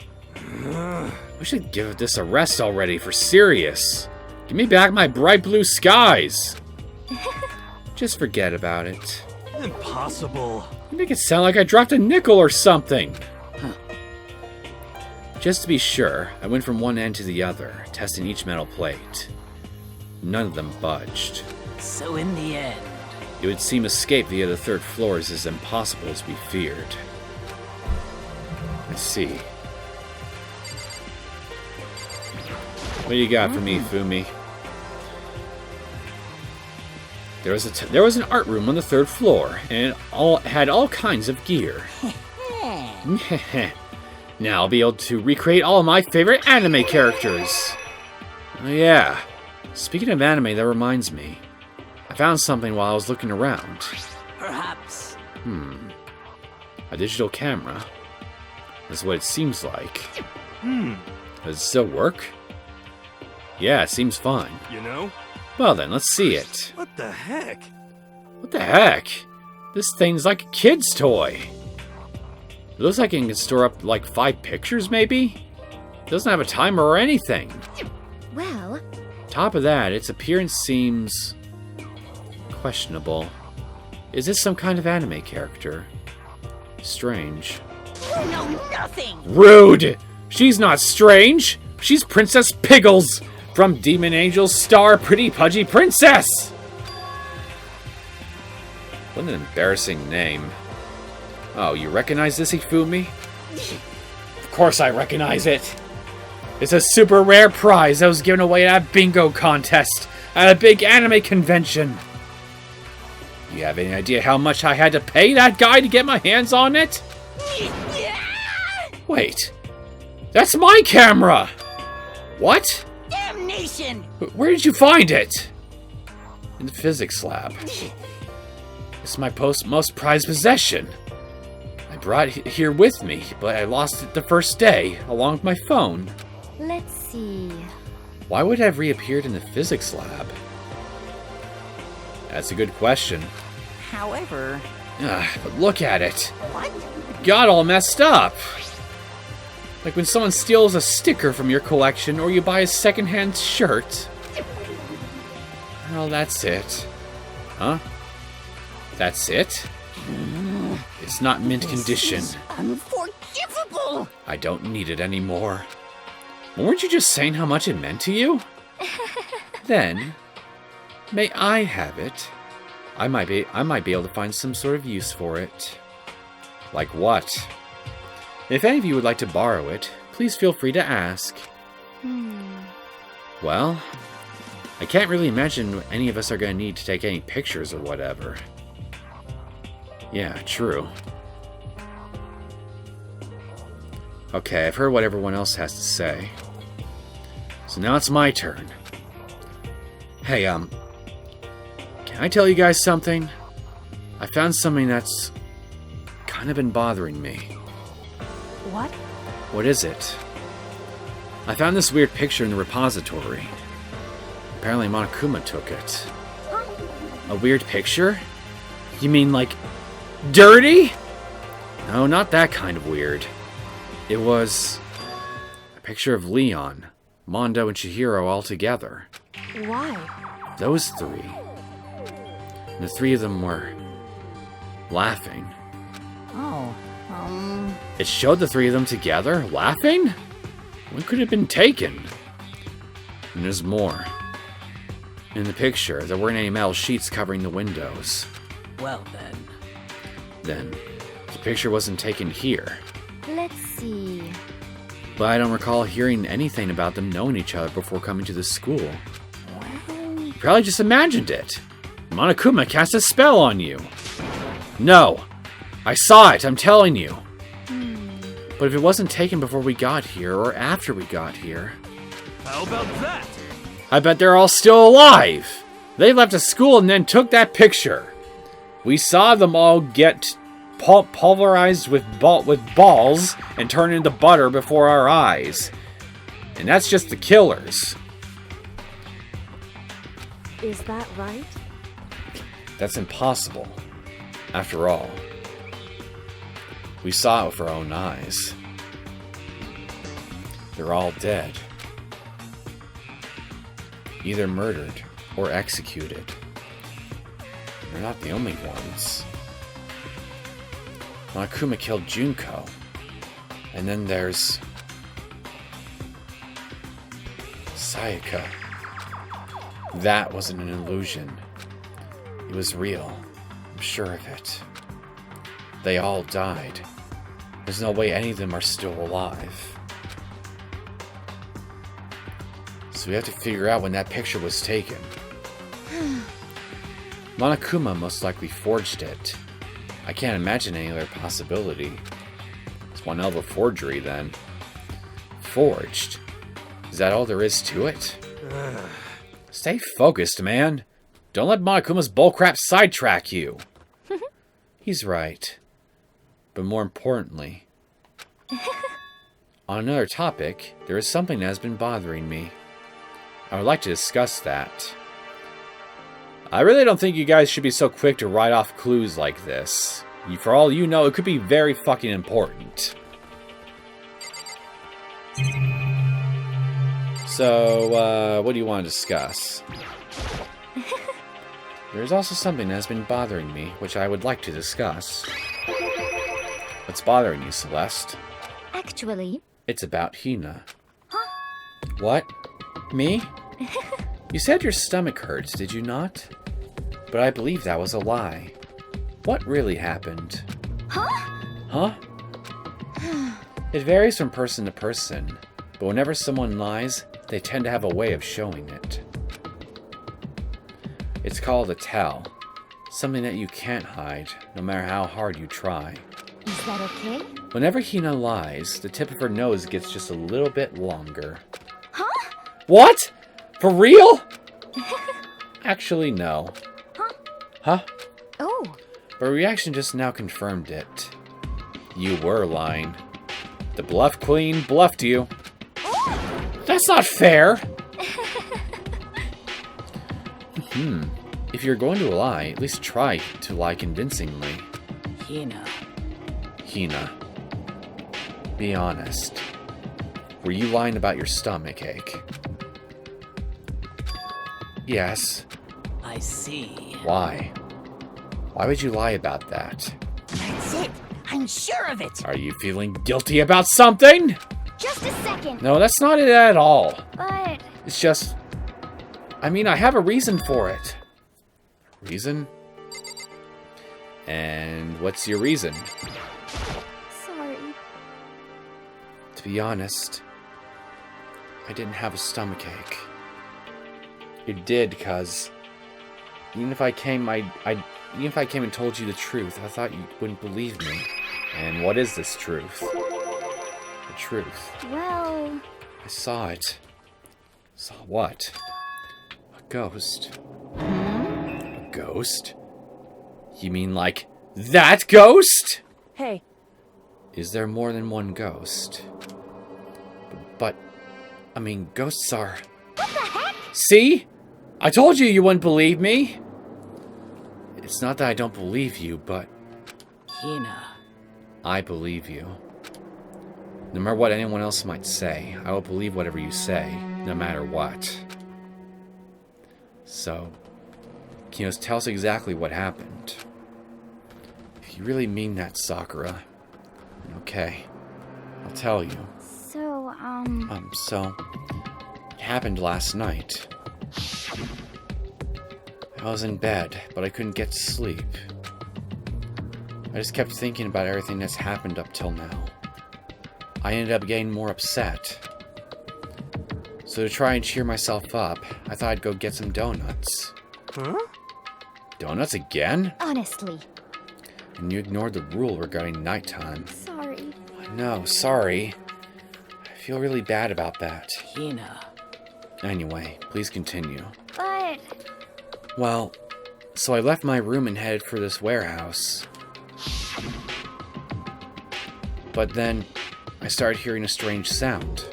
We should give this a rest already, for serious. Give me back my bright blue skies. Just forget about it. Impossible. You make it sound like I dropped a nickel or something. Just to be sure, I went from one end to the other, testing each metal plate. None of them budged. So in the end. It would seem escape via the 3rd floor is as impossible as we feared. I see. What do you got for me, Fumi? There was an art room on the 3rd floor, and it had all kinds of gear. Now I'll be able to recreate all of my favorite anime characters. Oh yeah. Speaking of anime, that reminds me. I found something while I was looking around. Perhaps. A digital camera. That's what it seems like. Does it still work? Yeah, it seems fine. You know? Well then, let's see it. What the heck? What the heck? This thing's like a kid's toy. It looks like it can store up like 5 pictures, maybe? It doesn't have a timer or anything. Well, Top of that, its appearance seems questionable. Is this some kind of anime character? Strange. You know nothing! Rude! She's not strange! She's Princess Piggles! From Demon Angel's Star Pretty Pudgy Princess! What an embarrassing name. Oh, you recognize this, Ifumi? Of course I recognize it! It's a super rare prize that was given away at a bingo contest at a big anime convention. You have any idea how much I had to pay that guy to get my hands on it? Wait, that's my camera! What? Damnation! Where did you find it? In the physics lab. It's my most prized possession. I brought it here with me, but I lost it the first day, along with my phone. let's see. Why would it have reappeared in the physics lab? That's a good question. However. But look at it. What? It got all messed up. Like when someone steals a sticker from your collection or you buy a secondhand shirt. Well, that's it. Huh? That's it? It's not mint condition. Unforgivable! I don't need it anymore. Weren't you just saying how much it meant to you? Then, may I have it? I might be able to find some sort of use for it. Like what? If any of you would like to borrow it, please feel free to ask. Well, I can't really imagine any of us are going to need to take any pictures or whatever. Yeah, true. Okay, I've heard what everyone else has to say. So now it's my turn. Hey, can I tell you guys something? I found something that's kind of been bothering me. What? What is it? I found this weird picture in the repository. Apparently Monokuma took it. A weird picture? You mean like Dirty? No, not that kind of weird. It was a picture of Leon, Mondo, and Chihiro all together. Why? Those three. And the three of them were laughing. Oh, It showed the three of them together, laughing? When could it have been taken? And there's more. In the picture, there weren't any metal sheets covering the windows. well then. The picture wasn't taken here. Let's see. But I don't recall hearing anything about them knowing each other before coming to the school. You probably just imagined it. Monokuma cast a spell on you. No. I saw it, I'm telling you. But if it wasn't taken before we got here, or after we got here, How about that? I bet they're all still alive. They left the school and then took that picture. We saw them all get pulverized with balls and turn into butter before our eyes. And that's just the killers. Is that right? That's impossible. After all, we saw it with our own eyes. They're all dead. Either murdered or executed. They're not the only ones. Monokuma killed Junko. And then there's Sayaka. That wasn't an illusion. It was real. I'm sure of it. They all died. There's no way any of them are still alive. So we have to figure out when that picture was taken. Monokuma most likely forged it. I can't imagine any other possibility. It's one hell of a forgery, then. Forged? Is that all there is to it? Stay focused, man. Don't let Monokuma's bullcrap sidetrack you. He's right. But more importantly, on another topic, there is something that has been bothering me. I would like to discuss that. I really don't think you guys should be so quick to write off clues like this. For all you know, it could be very fucking important. So, what do you want to discuss? There's also something that has been bothering me, which I would like to discuss. What's bothering you, Celeste? Actually, It's about Hina. What? Me? You said your stomach hurts, did you not? But I believe that was a lie. What really happened? Huh? It varies from person to person, but whenever someone lies, they tend to have a way of showing it. It's called a tell. Something that you can't hide, no matter how hard you try. is that okay? Whenever Hina lies, the tip of her nose gets just a little bit longer. What? For real? Actually, no. Huh? Oh, But reaction just now confirmed it. You were lying. The bluff queen bluffed you. That's not fair! If you're going to lie, at least try to lie convincingly. Hina. Be honest. Were you lying about your stomach ache? Yes. I see. Why? Why would you lie about that? That's it. I'm sure of it. Are you feeling guilty about something? just a second. No, that's not it at all. But It's just... I mean, I have a reason for it. Reason? And what's your reason? sorry. To be honest, I didn't have a stomachache. It did, cause even if I came and told you the truth, I thought you wouldn't believe me. And what is this truth? The truth. Well, I saw it. Saw what? A ghost. A ghost? You mean like that ghost? Hey, Is there more than one ghost? But I mean, ghosts are... what the heck? See? I told you you wouldn't believe me! It's not that I don't believe you, but Hina. I believe you. No matter what anyone else might say, I will believe whatever you say, no matter what. So, Kino, tell us exactly what happened. If you really mean that, Sakura, okay, I'll tell you. So, So, it happened last night. I was in bed, but I couldn't get to sleep. I just kept thinking about everything that's happened up till now. I ended up getting more upset. So to try and cheer myself up, I thought I'd go get some donuts. Huh? Donuts again? honestly, And you ignored the rule regarding nighttime. sorry. No, sorry. I feel really bad about that. Hina. Anyway, please continue. But, Well, so I left my room and headed for this warehouse. But then, I started hearing a strange sound.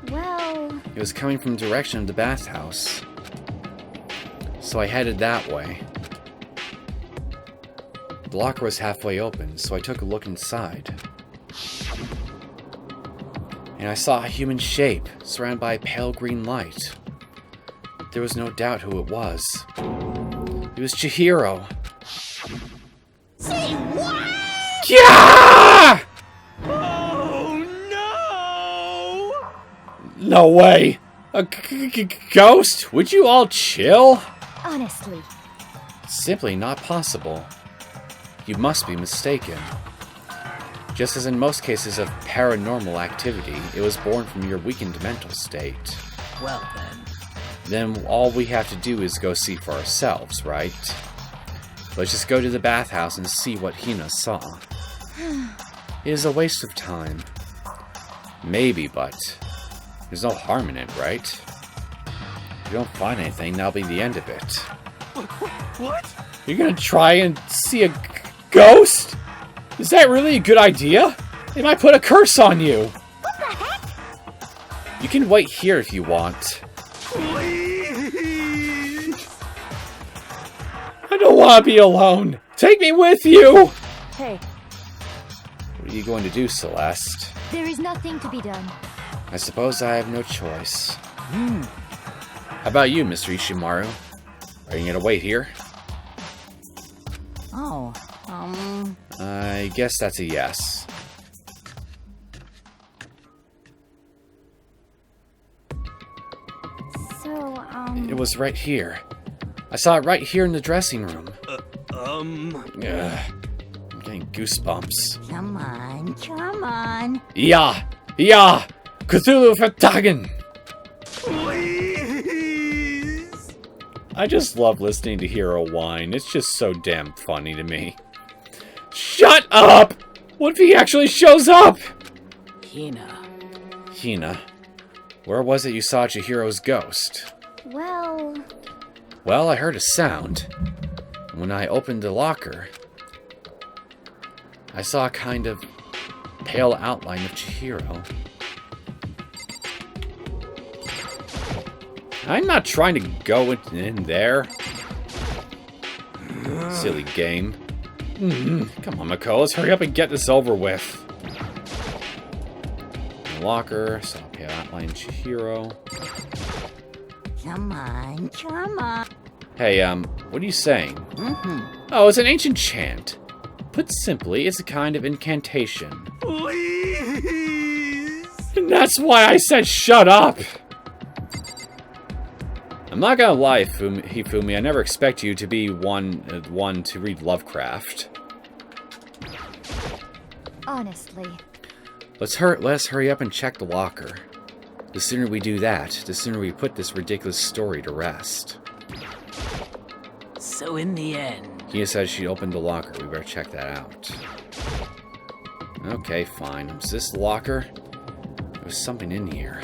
well, It was coming from the direction of the bathhouse. So I headed that way. The locker was halfway open, so I took a look inside. And I saw a human shape, surrounded by a pale green light. There was no doubt who it was. It was Chihiro. Say what? Yeah! Oh no! No way! A ghost? Would you all chill? honestly, Simply not possible. You must be mistaken. Just as in most cases of paranormal activity, it was born from your weakened mental state. Well then. Then all we have to do is go see for ourselves, right? Let's just go to the bathhouse and see what Hina saw. It is a waste of time. Maybe, but there's no harm in it, right? If you don't find anything, that'll be the end of it. What? You're gonna try and see a ghost? Is that really a good idea? They might put a curse on you. what the heck? You can wait here if you want. Please! I don't want to be alone. Take me with you. Hey, What are you going to do, Celeste? There is nothing to be done. I suppose I have no choice. How about you, Mr. Ishimaru? Are you gonna wait here? Oh, I guess that's a yes. So, It was right here. I saw it right here in the dressing room. Ugh, I'm getting goosebumps. come on, come on. Yeah! Yeah! Cthulhu Vertagen! Please! I just love listening to Hero whine. It's just so damn funny to me. Shut up! What if he actually shows up? Hina. Hina, where was it you saw Chihiro's ghost? well, Well, I heard a sound. When I opened the locker, I saw a kind of pale outline of Chihiro. I'm not trying to go in there. Silly game. Come on, Makoto, let's hurry up and get this over with. In the locker, saw a pale outline of Chihiro. Come on, come on. Hey, what are you saying? Oh, it's an ancient chant. Put simply, it's a kind of incantation. Please! And that's why I said shut up! I'm not gonna lie, Hifumi, I never expect you to be one to read Lovecraft. honestly, Let's hurry up and check the locker. The sooner we do that, the sooner we put this ridiculous story to rest. So in the end, Hina says she opened the locker. We better check that out. Okay, fine. Is this the locker? There's something in here.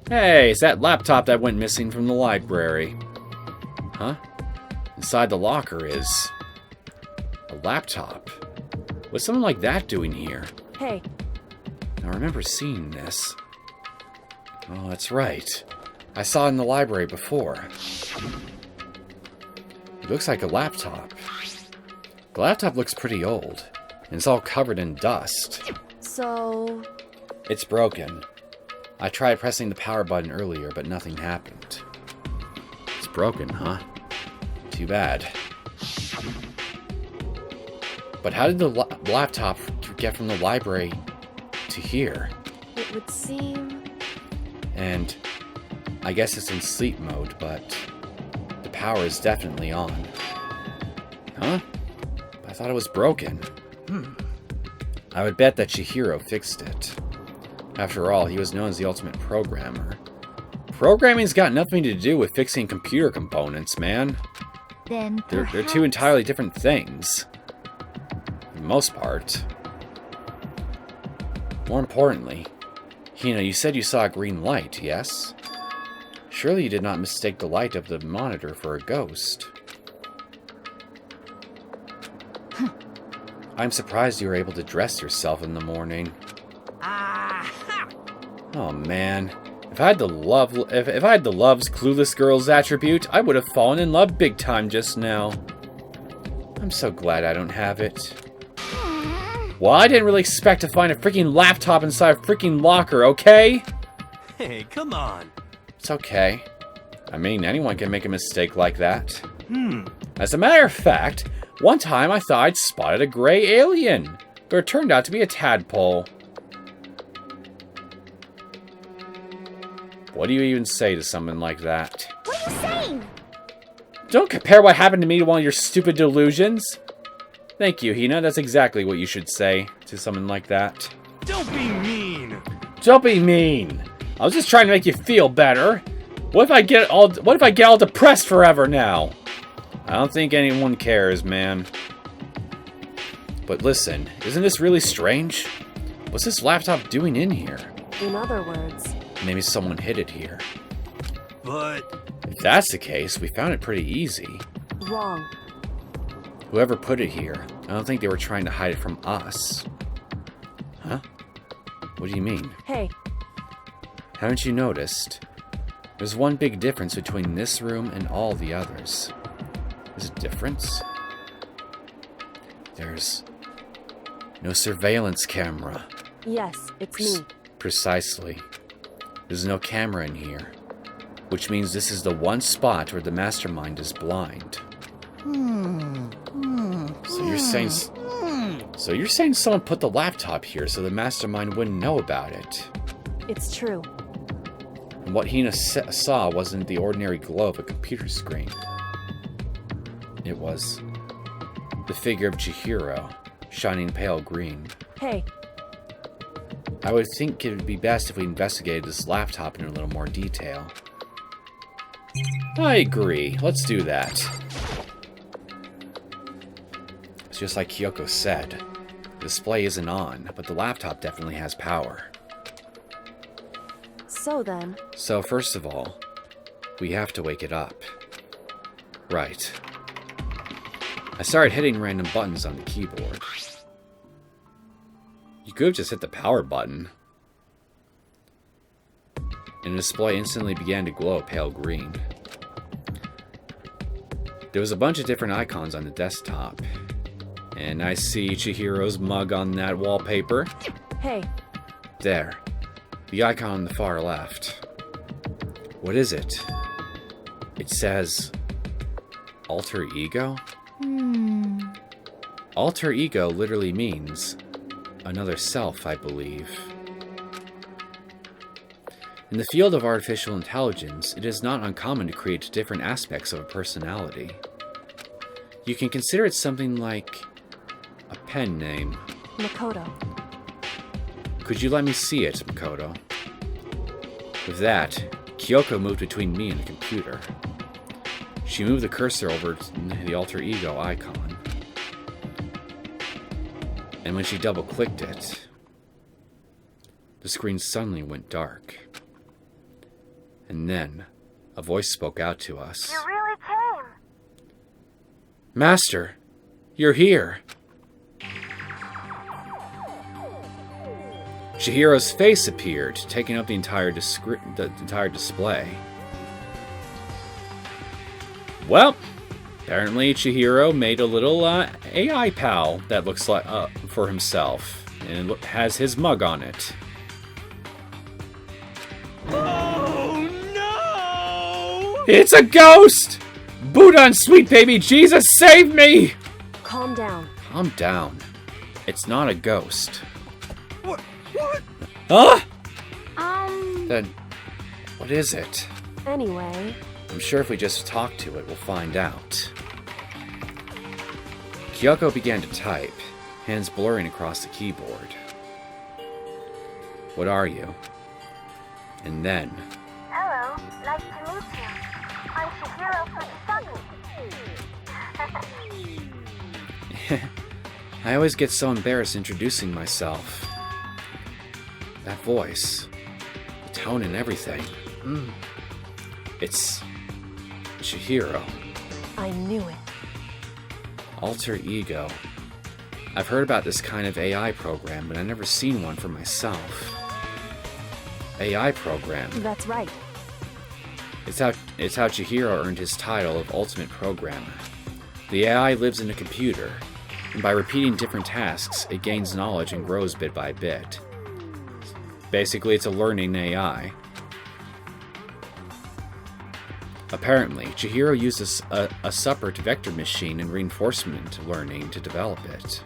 Hey, it's that laptop that went missing from the library. Huh? Inside the locker is a laptop. What's something like that doing here? hey, I remember seeing this. Oh, that's right. I saw it in the library before. It looks like a laptop. The laptop looks pretty old, and it's all covered in dust. So... It's broken. I tried pressing the power button earlier, but nothing happened. It's broken, huh? Too bad. But how did the laptop get from the library to here? it would seem... And I guess it's in sleep mode, but the power is definitely on. Huh? I thought it was broken. I would bet that Chihiro fixed it. After all, he was known as the ultimate programmer. Programming's got nothing to do with fixing computer components, man. Then They're two entirely different things. For the most part. More importantly, Hina, you said you saw a green light, yes? Surely you did not mistake the light of the monitor for a ghost. I'm surprised you were able to dress yourself in the morning. Oh man, if I had the love's clueless girl's attribute, I would have fallen in love big time just now. I'm so glad I don't have it. Well, I didn't really expect to find a freaking laptop inside a freaking locker, okay? Hey, come on. It's okay. I mean, anyone can make a mistake like that. As a matter of fact, one time I thought I'd spotted a gray alien, but it turned out to be a tadpole. What do you even say to someone like that? What are you saying? Don't compare what happened to me to one of your stupid delusions. Thank you, Hina. That's exactly what you should say to someone like that. Don't be mean. Don't be mean. I was just trying to make you feel better. What if I get all depressed forever now? I don't think anyone cares, man. But listen, isn't this really strange? What's this laptop doing in here? In other words... Maybe someone hid it here. But... If that's the case, we found it pretty easy. Wrong. Whoever put it here, I don't think they were trying to hide it from us. Huh? What do you mean? Hey, Haven't you noticed? There's one big difference between this room and all the others. There's a difference? There's no surveillance camera. yes, it's me. Precisely. There's no camera in here, which means this is the one spot where the mastermind is blind. So you're saying someone put the laptop here so the mastermind wouldn't know about it. It's true. And what Hina saw wasn't the ordinary glow of a computer screen. It was the figure of Chihiro, shining pale green. Hey, I would think it would be best if we investigated this laptop in a little more detail. I agree. Let's do that. It's just like Kyoko said. The display isn't on, but the laptop definitely has power. so then... So first of all, we have to wake it up. Right. I started hitting random buttons on the keyboard. You could have just hit the power button. And the display instantly began to glow pale green. There was a bunch of different icons on the desktop. And I see Chihiro's mug on that wallpaper. Hey, There. The icon on the far left. What is it? It says... Alter Ego? Alter Ego literally means... another self, I believe. In the field of artificial intelligence, it is not uncommon to create different aspects of a personality. You can consider it something like a pen name. Makoto. Could you let me see it, Makoto? With that, Kyoko moved between me and the computer. She moved the cursor over to the alter ego icon. And when she double-clicked it, the screen suddenly went dark. And then, a voice spoke out to us. You really came. Master, you're here. Chihiro's face appeared, taking up the entire display. Well, apparently Chihiro made a little AI pal that looks like for himself, and it has his mug on it. Oh no! It's a ghost! Buddha, sweet baby Jesus, save me! Calm down. Calm down. It's not a ghost. What? What? Huh? Um, Then, what is it? Anyway, I'm sure if we just talk to it, we'll find out. Kyoko began to type, hands blurring across the keyboard. What are you? And then, Hello, nice to meet you. I'm Chihiro Fujisaki. I always get so embarrassed introducing myself. That voice, the tone and everything. It's Chihiro. I knew it. Alter ego. I've heard about this kind of AI program, but I've never seen one for myself. AI program. That's right. It's how Chihiro earned his title of Ultimate Programmer. The AI lives in a computer, and by repeating different tasks, it gains knowledge and grows bit by bit. Basically, it's a learning AI. Apparently, Chihiro uses a separate vector machine and reinforcement learning to develop it.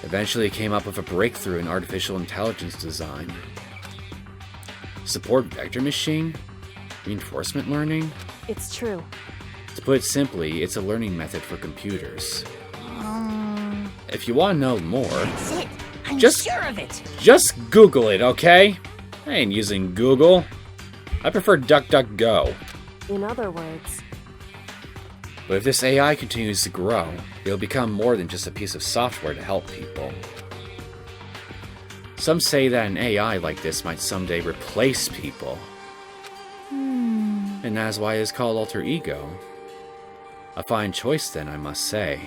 Eventually, he came up with a breakthrough in artificial intelligence design. Support vector machine? Reinforcement learning? It's true. To put it simply, it's a learning method for computers. If you want to know more, That's it. I'm Just- sure of it. just Google it, okay? I ain't using Google. I prefer DuckDuckGo. In other words, But if this AI continues to grow, it'll become more than just a piece of software to help people. Some say that an AI like this might someday replace people. And that's why it's called Alter Ego. A fine choice then, I must say.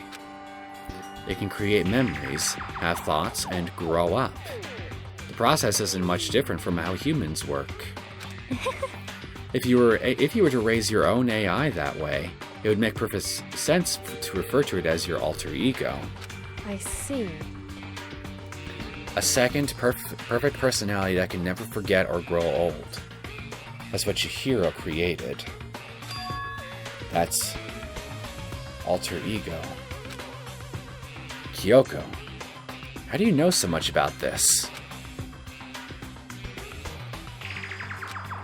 It can create memories, have thoughts, and grow up. The process isn't much different from how humans work. If you were to raise your own AI that way, it would make perfect sense to refer to it as your alter ego. I see. A second perfect personality that can never forget or grow old. That's what Chihiro created. That's alter ego. Kyoko, how do you know so much about this?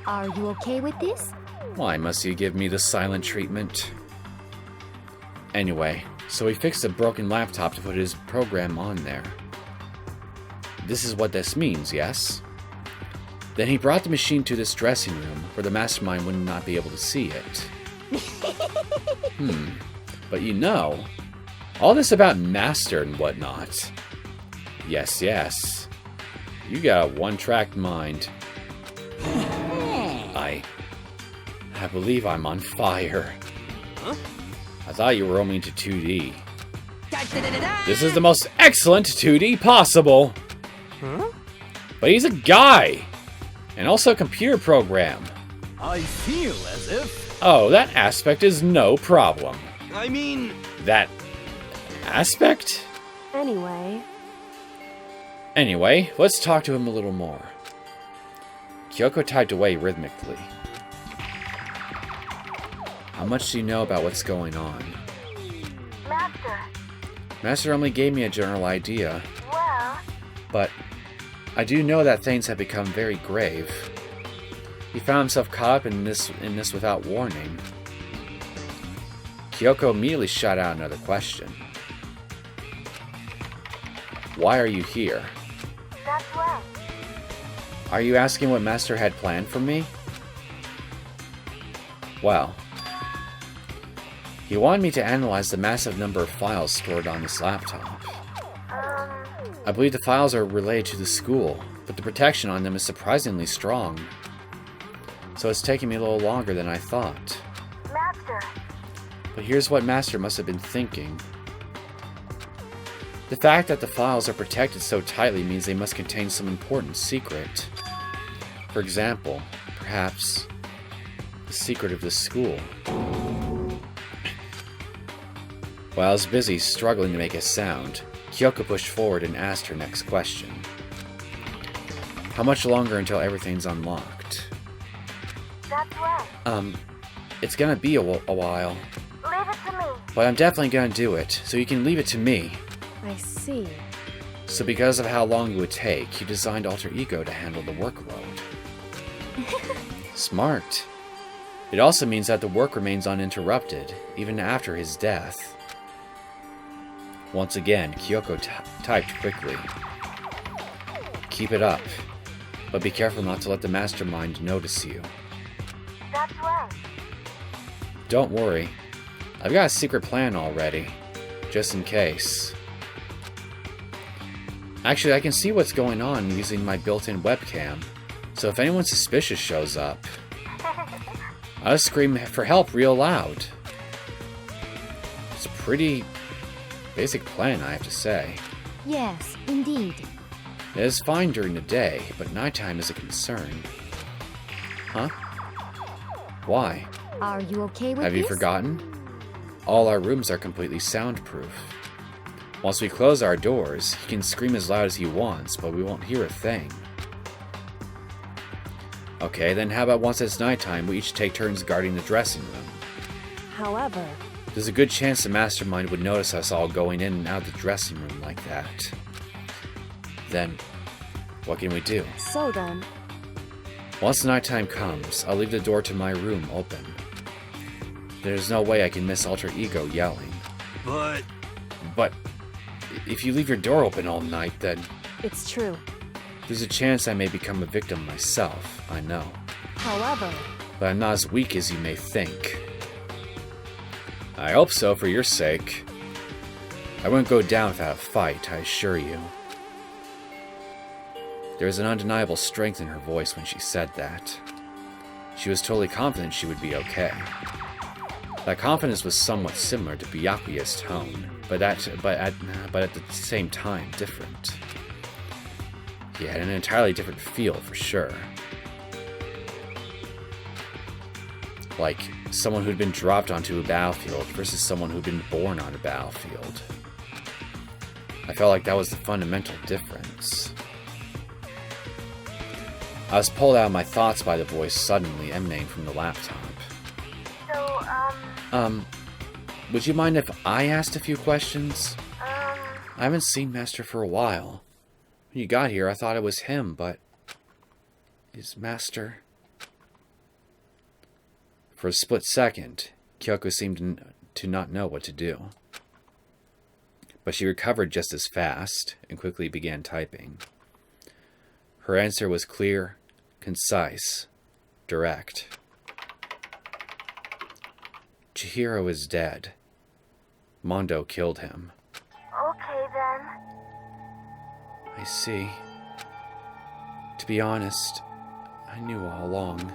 are you okay with this? Why must you give me the silent treatment? Anyway, so he fixed a broken laptop to put his program on there. This is what this means, yes? Then he brought the machine to this dressing room where the mastermind would not be able to see it. But you know, all this about master and whatnot. Yes, yes. You got a one-track mind. I believe I'm on fire. Huh? I thought you were roaming to 2D. This is the most excellent 2D possible. Huh? But he's a guy. And also a computer program. I feel as if... Oh, that aspect is no problem. I mean... That aspect? Anyway, let's talk to him a little more. Kyoko typed away rhythmically. How much do you know about what's going on? Master, Master only gave me a general idea, well, but I do know that things have become very grave. He found himself caught up in this without warning. Kyoko immediately shot out another question. Why are you here? that's well. Are you asking what Master had planned for me? Well, he wanted me to analyze the massive number of files stored on this laptop. I believe the files are related to the school, but the protection on them is surprisingly strong. So it's taking me a little longer than I thought. Master, But here's what Master must have been thinking. The fact that the files are protected so tightly means they must contain some important secret. For example, perhaps the secret of the school. While I was busy struggling to make a sound, Kyoko pushed forward and asked her next question. How much longer until everything's unlocked? That's right. It's gonna be a while. Leave it to me. But I'm definitely gonna do it, so you can leave it to me. I see. So because of how long it would take, you designed Alter Ego to handle the workload. Smart. It also means that the work remains uninterrupted, even after his death. Once again, Kyoko typed quickly. Keep it up, but be careful not to let the mastermind notice you. That's right. Don't worry, I've got a secret plan already, just in case. Actually, I can see what's going on using my built-in webcam, so if anyone suspicious shows up, I'll scream for help real loud. It's a pretty basic plan, I have to say. Yes, indeed. It is fine during the day, but nighttime is a concern. Huh? Why? Are you okay with Have you this? forgotten? All our rooms are completely soundproof. Once we close our doors, he can scream as loud as he wants, but we won't hear a thing. Okay, then how about once it's nighttime, we each take turns guarding the dressing room? However, There's a good chance the mastermind would notice us all going in and out of the dressing room like that. Then, what can we do? so then, Once nighttime comes, I'll leave the door to my room open. There's no way I can miss Alter Ego yelling. But But if you leave your door open all night, then it's true. there's a chance I may become a victim myself, I know. However, But I'm not as weak as you may think. I hope so, for your sake. I wouldn't go down without a fight, I assure you. There was an undeniable strength in her voice when she said that. She was totally confident she would be okay. That confidence was somewhat similar to Byakuya's tone, but at the same time different. He had an entirely different feel for sure. Like someone who'd been dropped onto a battlefield versus someone who'd been born on a battlefield. I felt like that was the fundamental difference. I was pulled out of my thoughts by the voice suddenly emanating from the laptop. So, Would you mind if I asked a few questions? I haven't seen Master for a while. When you got here, I thought it was him, but... is Master... For a split second, Kyoko seemed to not know what to do. But she recovered just as fast, and quickly began typing. Her answer was clear, concise, direct. Chihiro is dead. Mondo killed him. okay then. I see. To be honest, I knew all along.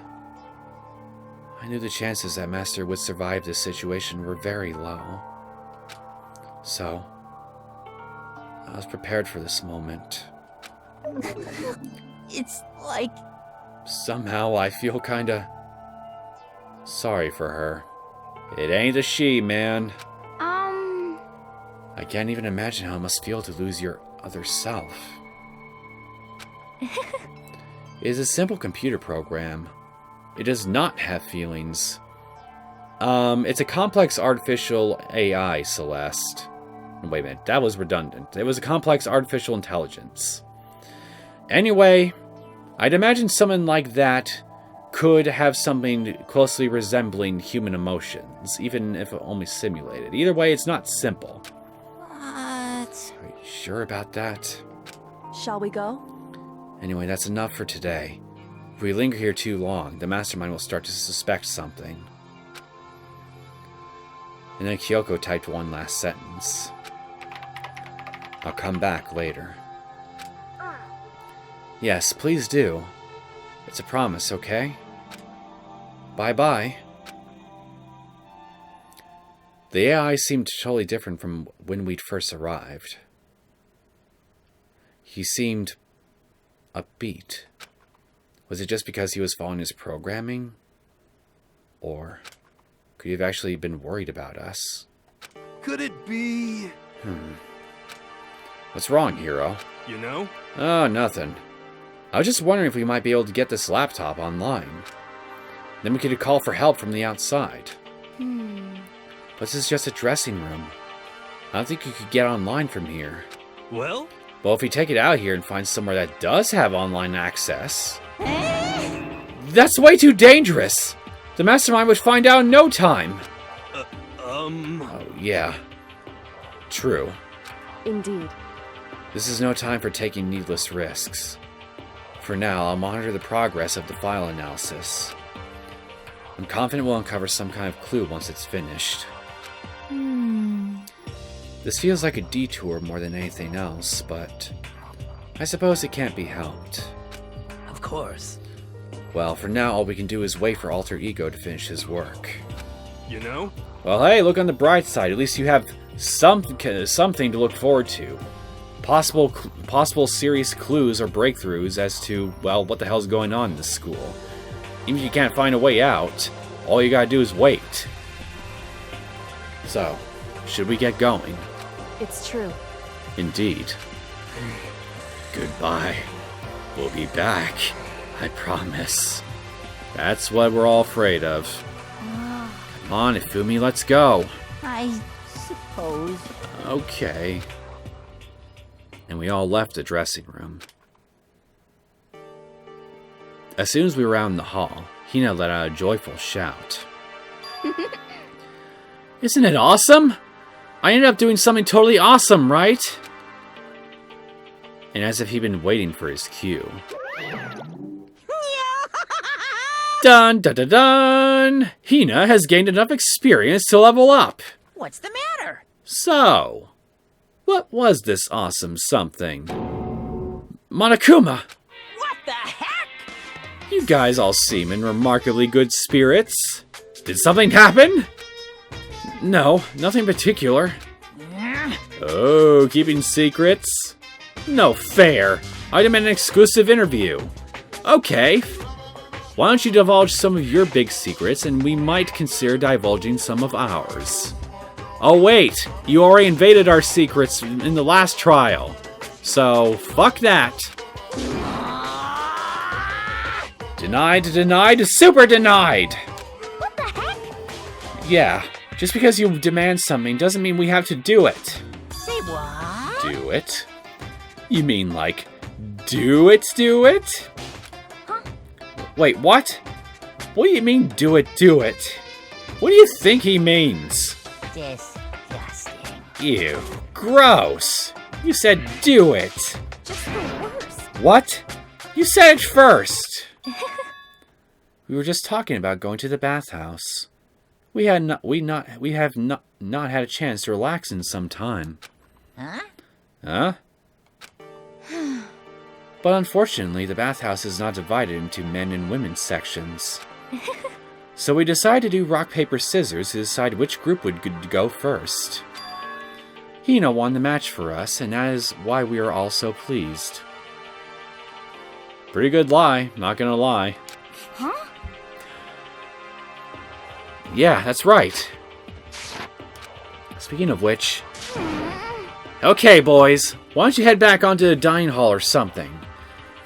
I knew the chances that Master would survive this situation were very low. So, I was prepared for this moment. It's like... Somehow I feel kinda... sorry for her. It ain't a she, man. I can't even imagine how it must feel to lose your other self. It is a simple computer program. It does not have feelings. It's a complex artificial AI, Celeste. Wait a minute, that was redundant. It was a complex artificial intelligence. Anyway, I'd imagine someone like that could have something closely resembling human emotions, even if only simulated. Either way, it's not simple. What? Are you sure about that? shall we go? Anyway, that's enough for today. If we linger here too long, the mastermind will start to suspect something. And then Kyoko typed one last sentence. I'll come back later. Yes, please do. It's a promise, okay? Bye-bye. The AI seemed totally different from when we'd first arrived. he seemed upbeat. Was it just because he was following his programming? Or could he have actually been worried about us? Could it be... What's wrong, Hiro? You know? Oh, nothing. I was just wondering if we might be able to get this laptop online. Then we could call for help from the outside. But this is just a dressing room. I don't think you could get online from here. Well? Well, if we take it out here and find somewhere that does have online access... That's way too dangerous! The mastermind would find out in no time! Oh, yeah. True. Indeed. This is no time for taking needless risks. For now, I'll monitor the progress of the file analysis. I'm confident we'll uncover some kind of clue once it's finished. This feels like a detour more than anything else, but I suppose it can't be helped. Of course. Well, for now, all we can do is wait for Alter Ego to finish his work. You know? Well, hey, look on the bright side. At least you have something to look forward to. Possible serious clues or breakthroughs as to, well, what the hell's going on in this school. Even if you can't find a way out, all you gotta do is wait. So, should we get going? It's true. Indeed. Goodbye. We'll be back. I promise. That's what we're all afraid of. Come on, Ifumi, let's go. I suppose. Okay. And we all left the dressing room. As soon as we were out in the hall, Hina let out a joyful shout. Isn't it awesome? I ended up doing something totally awesome, right? And as if he'd been waiting for his cue. Dun dun dun dun! Hina has gained enough experience to level up. What's the matter? So, what was this awesome something? Monokuma! What the heck? You guys all seem in remarkably good spirits. Did something happen? No, nothing particular. Oh, keeping secrets? No fair. I demand an exclusive interview. Okay. Why don't you divulge some of your big secrets and we might consider divulging some of ours. Oh wait, you already invaded our secrets in the last trial. So, fuck that. Denied, denied, super denied! What the heck? Yeah, just because you demand something doesn't mean we have to do it. Say what? Do it? You mean like, do it, do it? Huh? Wait, what? What do you mean, do it, do it? What do you think he means? Disgusting. Ew, gross. You said do it. Just the worst. What? You said it first. We were just talking about going to the bathhouse. We have not had a chance to relax in some time. Huh? Huh? But unfortunately, the bathhouse is not divided into men and women's sections. So we decided to do rock, paper, scissors to decide which group would go first. Hina won the match for us, and that is why we are all so pleased. Pretty good lie, not gonna lie. Huh? Yeah, that's right. Speaking of which... Okay, boys, why don't you head back onto the dining hall or something?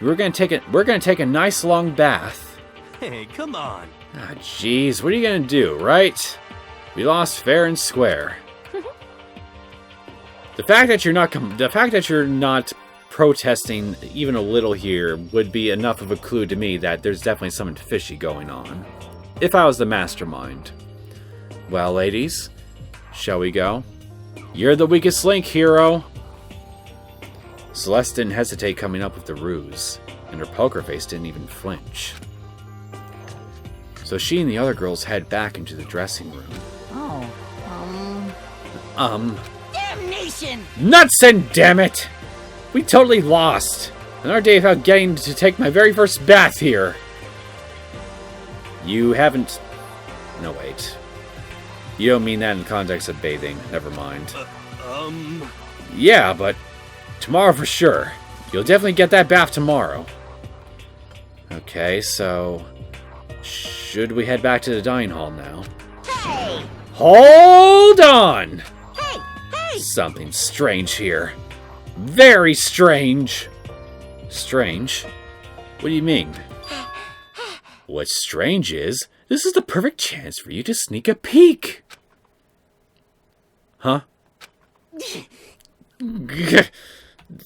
We're gonna take a nice long bath. Hey, come on. Ah, jeez, what are you gonna do, right? We lost fair and square. The fact that you're not protesting even a little here would be enough of a clue to me that there's definitely something fishy going on. If I was the mastermind. Well, ladies, shall we go? You're the weakest link, hero. Celeste didn't hesitate coming up with the ruse, and her poker face didn't even flinch. So she and the other girls head back into the dressing room. Damnation! Nuts and damn it! We totally lost. Another day without getting to take my very first bath here. You haven't... No, wait. You don't mean that in the context of bathing. Never mind. Yeah, but tomorrow for sure. You'll definitely get that bath tomorrow. Okay, so... should we head back to the dining hall now? Hey! Hold on! Hey! Hey! Something strange here. Very strange. Strange? What do you mean? What's strange is, this is the perfect chance for you to sneak a peek. Huh?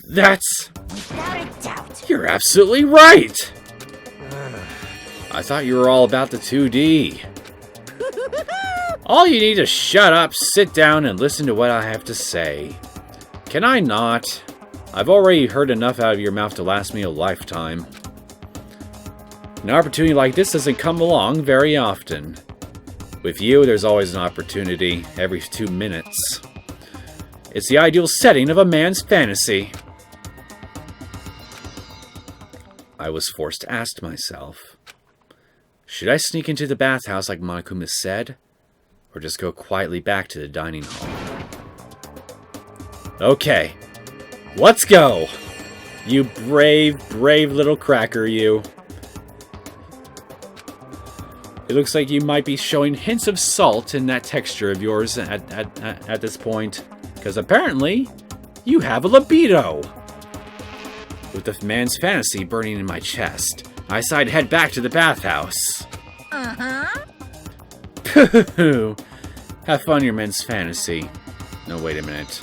That's... Without a doubt. You're absolutely right! I thought you were all about the 2D. All you need is shut up, sit down, and listen to what I have to say. Can I not? I've already heard enough out of your mouth to last me a lifetime. An opportunity like this doesn't come along very often. With you, there's always an opportunity, every 2 minutes. It's the ideal setting of a man's fantasy. I was forced to ask myself, should I sneak into the bathhouse like Monokuma said, or just go quietly back to the dining hall? Okay, let's go! You brave, brave little cracker, you. It looks like you might be showing hints of salt in that texture of yours at this point, because apparently, you have a libido. With the man's fantasy burning in my chest, I decided to head back to the bathhouse. Pooh! Have fun in your men's fantasy. No, wait a minute.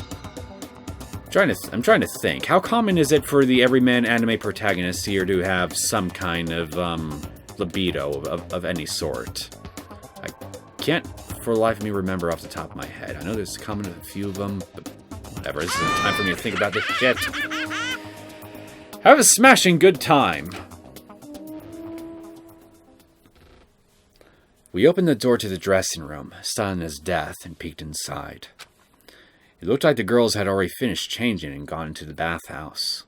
I'm trying to think. How common is it for the everyman anime protagonist here to have some kind of libido of any sort? I can't for the life of me remember off the top of my head. I know there's common a few of them, but whatever. This isn't time for me to think about this shit. Have a smashing good time. We opened the door to the dressing room, silent as death, and peeked inside. It looked like the girls had already finished changing and gone into the bathhouse.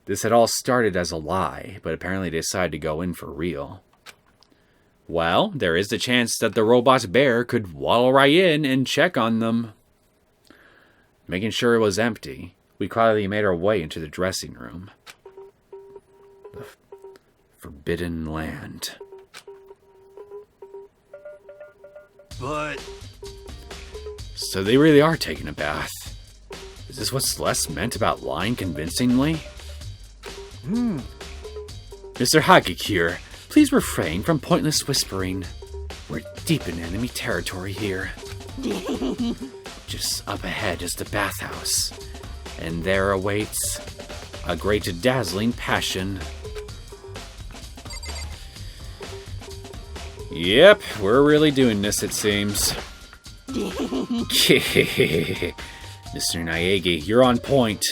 This had all started as a lie, but apparently they decided to go in for real. Well, there is the chance that the robot bear could waddle right in and check on them. Making sure it was empty, we quietly made our way into the dressing room. The forbidden land. But... So they really are taking a bath. Is this what Celeste meant about lying convincingly? Mr. Hagekure, please refrain from pointless whispering. We're deep in enemy territory here. Just up ahead is the bathhouse, and there awaits a great dazzling passion. Yep, we're really doing this, it seems. Mr. Naegi, you're on point.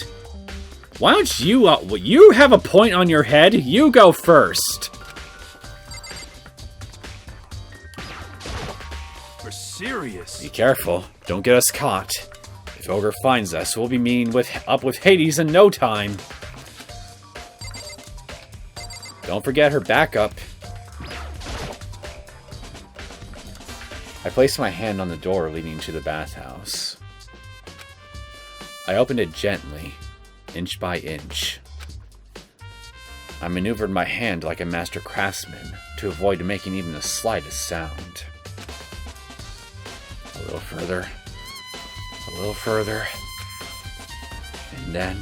Why don't you have a point on your head? You go first. we're serious. Be careful. Don't get us caught. If Ogre finds us, we'll be meeting up with Hades in no time. Don't forget her backup. I placed my hand on the door leading to the bathhouse. I opened it gently, inch by inch. I maneuvered my hand like a master craftsman to avoid making even the slightest sound. A little further, and then,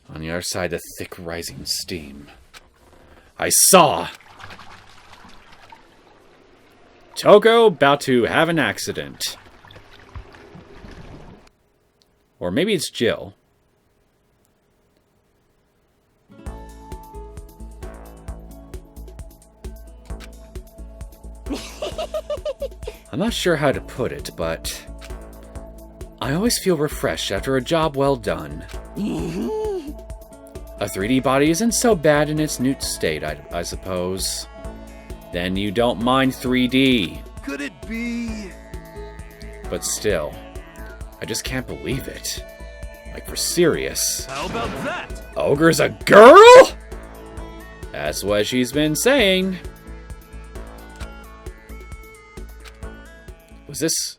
on the other side of the thick rising steam, I saw Toko about to have an accident. Or maybe it's Jill. I'm not sure how to put it, but I always feel refreshed after a job well done. A 3D body isn't so bad in its new state, I suppose. Then you don't mind 3D. Could it be... But still, I just can't believe it. Like, for serious. How about that? Ogre's a girl? That's what she's been saying. Was this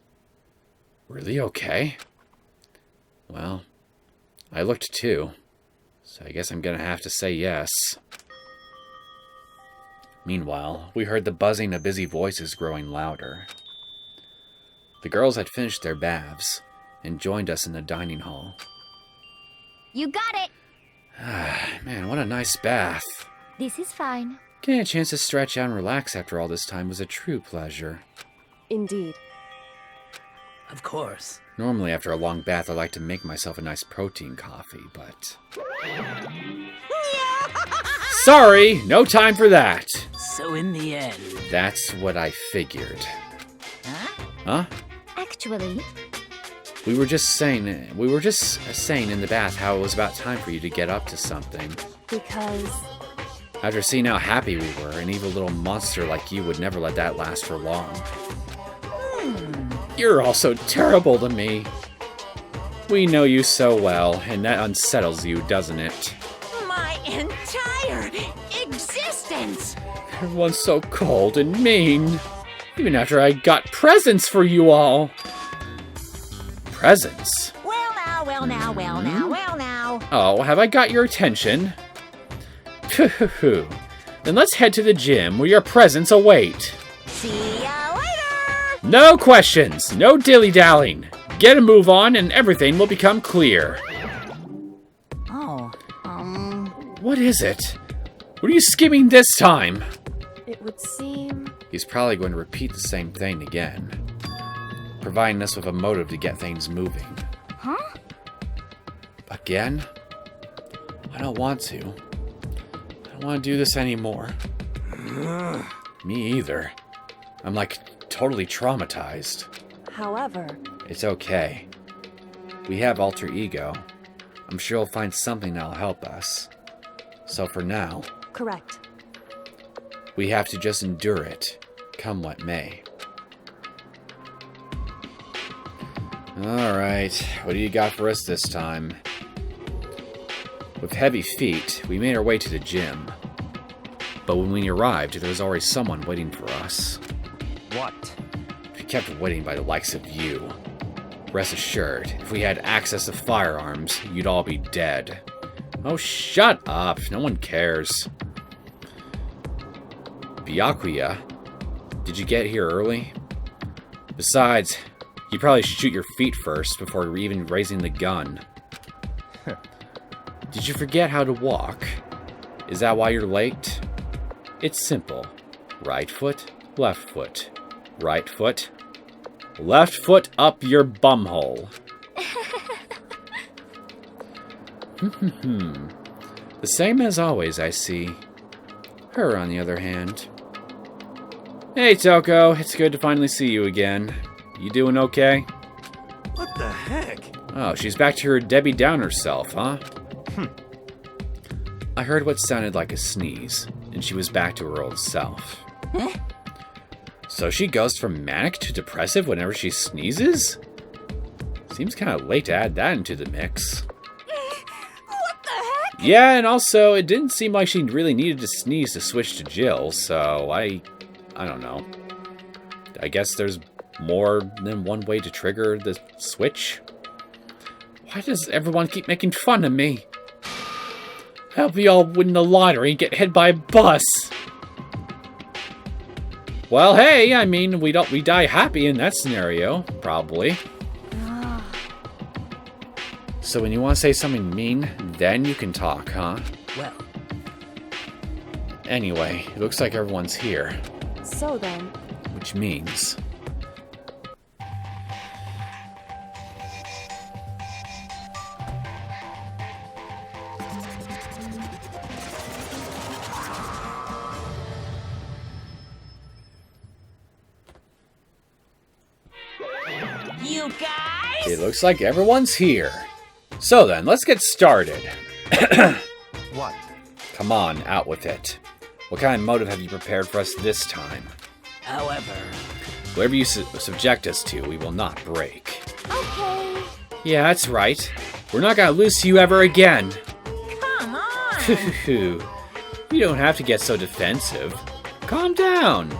really okay? Well, I looked too, so I guess I'm gonna have to say yes. Meanwhile, we heard the buzzing of busy voices growing louder. The girls had finished their baths and joined us in the dining hall. You got it! Man, what a nice bath. This is fine. Getting a chance to stretch out and relax after all this time was a true pleasure. Indeed. Of course. Normally, after a long bath, I like to make myself a nice protein coffee, but... Sorry, no time for that. So in the end... That's what I figured. Huh? Actually, We were just saying in the bath how it was about time for you to get up to something. Because... After seeing how happy we were, an evil little monster like you would never let that last for long. You're all so terrible to me. We know you so well, and that unsettles you, doesn't it? My entire existence! Everyone's so cold and mean. Even after I got presents for you all. Presents? Well now, well now, well now, well now. Oh, have I got your attention? Phew. Then let's head to the gym where your presents await. See ya later! No questions, no dilly-dallying. Get a move on and everything will become clear. Oh, What is it? What are you skimming this time? it would seem... He's probably going to repeat the same thing again, providing us with a motive to get things moving. huh? Again? I don't want to. I don't want to do this anymore. Me either. I'm like totally traumatized. However, It's okay. We have alter ego. I'm sure he'll find something that'll help us. So for now, correct. we have to just endure it, come what may. Alright, what do you got for us this time? With heavy feet, we made our way to the gym. But when we arrived, there was already someone waiting for us. What? We kept waiting by the likes of you. Rest assured, if we had access to firearms, you'd all be dead. Oh, shut up. No one cares. Byakuya, did you get here early? Besides, you probably shoot your feet first before even raising the gun. Did you forget how to walk? Is that why you're late? It's simple. Right foot, left foot. Right foot, left foot up your bumhole. The same as always, I see. Her, on the other hand. Hey, Toko. It's good to finally see you again. You doing okay? What the heck? Oh, she's back to her Debbie Downer self, huh? I heard what sounded like a sneeze, and she was back to her old self. So she goes from manic to depressive whenever she sneezes? Seems kind of late to add that into the mix. What the heck? Yeah, and also, it didn't seem like she really needed to sneeze to switch to Jill, so I don't know. I guess there's more than one way to trigger the switch? Why does everyone keep making fun of me? I hope we all win the lottery and get hit by a bus. Well, hey, I mean, we die happy in that scenario, probably. So when you want to say something mean, then you can talk, huh? Well, Anyway, it looks like everyone's here, So then, which means... You guys? It looks like everyone's here. So then, let's get started. What? Come on, out with it. What kind of motive have you prepared for us this time? however, Whatever you subject us to, we will not break. Okay. Yeah, that's right. We're not gonna lose to you ever again. Come on! You don't have to get so defensive. Calm down.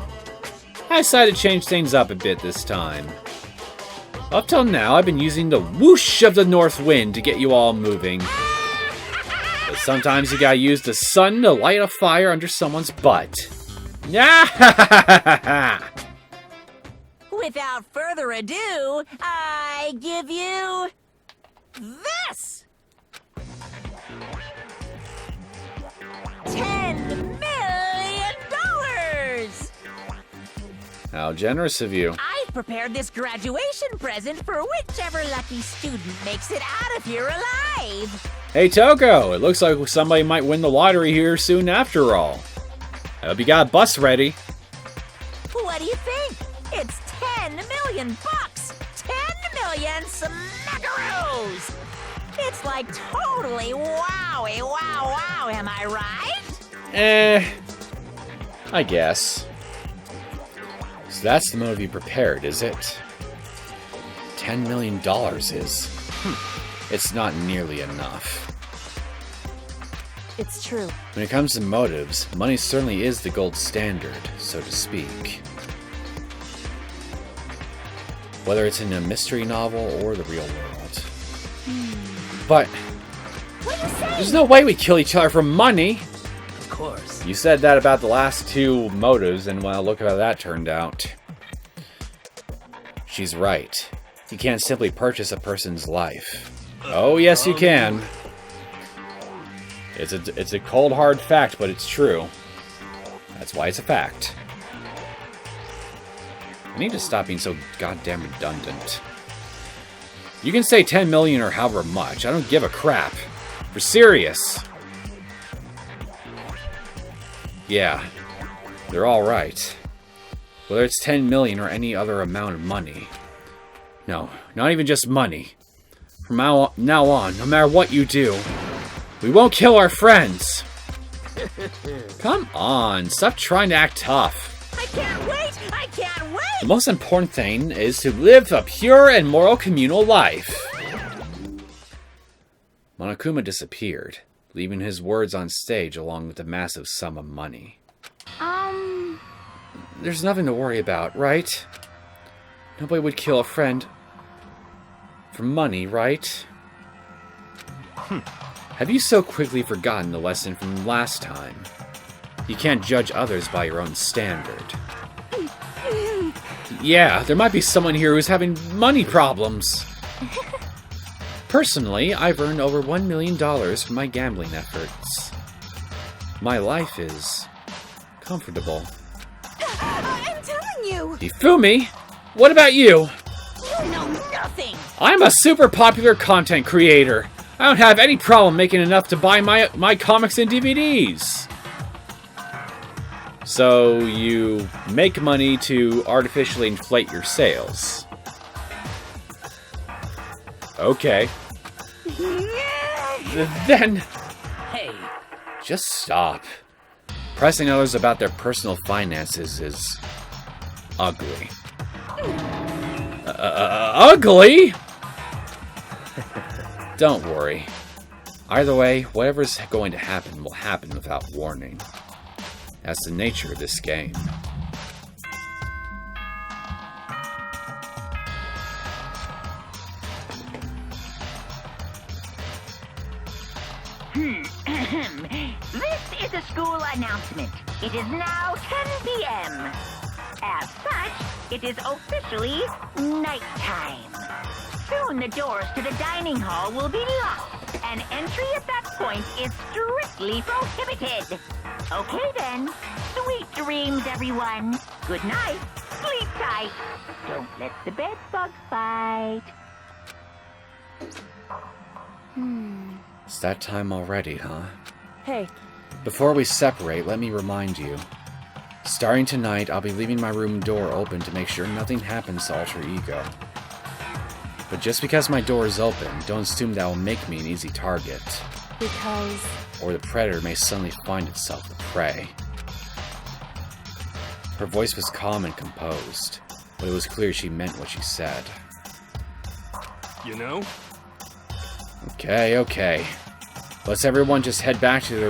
I decided to change things up a bit this time. Up till now, I've been using the whoosh of the north wind to get you all moving. But sometimes you gotta use the sun to light a fire under someone's butt. Without further ado, I give you this! $10 million! How generous of you. I've prepared this graduation present for whichever lucky student makes it out of here alive. Hey Toko, it looks like somebody might win the lottery here soon after all. I hope you got a bus ready. What do you think? It's 10 million bucks! 10 million smackaroos! It's like totally wowie, wow, am I right? I guess. So that's the motive you prepared, is it? $10 million is. It's not nearly enough. It's true. When it comes to motives, money certainly is the gold standard, so to speak. Whether it's in a mystery novel or the real world. But there's no way we kill each other for money. Of course. You said that about the last two motives, and well, look how that turned out. She's right. You can't simply purchase a person's life. Oh, yes, you can. It's a cold, hard fact, but it's true. That's why it's a fact. I need to stop being so goddamn redundant. You can say 10 million or however much. I don't give a crap. For serious. Yeah, they're all right. Whether it's 10 million or any other amount of money. No, not even just money. From now on, no matter what you do, we won't kill our friends. Come on, stop trying to act tough. I can't wait! The most important thing is to live a pure and moral communal life. Monokuma disappeared, leaving his words on stage along with a massive sum of money. There's nothing to worry about, right? Nobody would kill a friend for money, right? Have you so quickly forgotten the lesson from last time? You can't judge others by your own standard. Yeah, there might be someone here who's having money problems. Personally, I've earned over $1 million from my gambling efforts. My life is comfortable. I'm telling you! Hifumi, what about you? You know nothing! I'm a super popular content creator. I don't have any problem making enough to buy my comics and DVDs. So you make money to artificially inflate your sales. Okay. Then... Hey, just stop. Pressing others about their personal finances is... ugly. Ugly? Don't worry. Either way, whatever's going to happen will happen without warning. That's the nature of this game. This is a school announcement. It is now 10 p.m. As such, it is officially nighttime. Soon the doors to the dining hall will be locked, and entry at that point is strictly prohibited. Okay then, sweet dreams everyone. Good night, sleep tight. Don't let the bed bugs bite. It's that time already, huh? Hey, Before we separate, let me remind you. Starting tonight, I'll be leaving my room door open to make sure nothing happens to Alter Ego. But just because my door is open, don't assume that will make me an easy target. because... Or the predator may suddenly find itself the prey. Her voice was calm and composed, but it was clear she meant what she said. You know? Okay. Let's everyone just head back to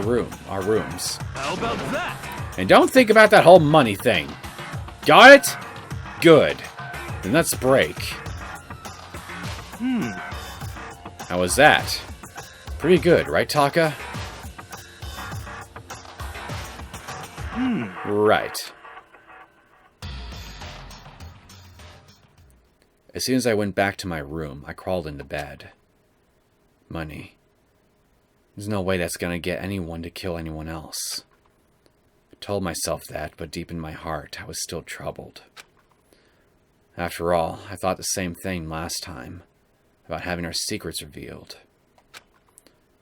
our rooms. How about that? And don't think about that whole money thing. Got it? Good. Then let's break. How was that? Pretty good, right, Taka? Right. As soon as I went back to my room, I crawled into bed. Money. There's no way that's gonna get anyone to kill anyone else. I told myself that, but deep in my heart, I was still troubled. After all, I thought the same thing last time, about having our secrets revealed.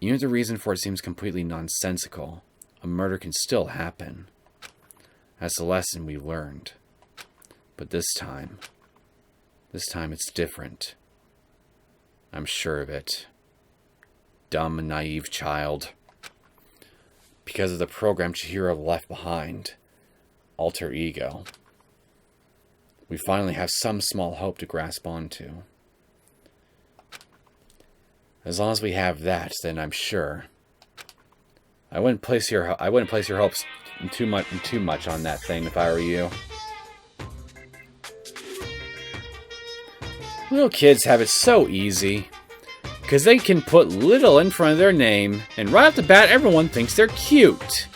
Even if the reason for it seems completely nonsensical, a murder can still happen. That's the lesson we learned. But this time it's different. I'm sure of it. Dumb and naive child. Because of the program Chihiro left behind, alter ego, we finally have some small hope to grasp onto. As long as we have that, then I'm sure. I wouldn't place your hopes too much on that thing if I were you. Little kids have it so easy, because they can put little in front of their name, and right off the bat, everyone thinks they're cute.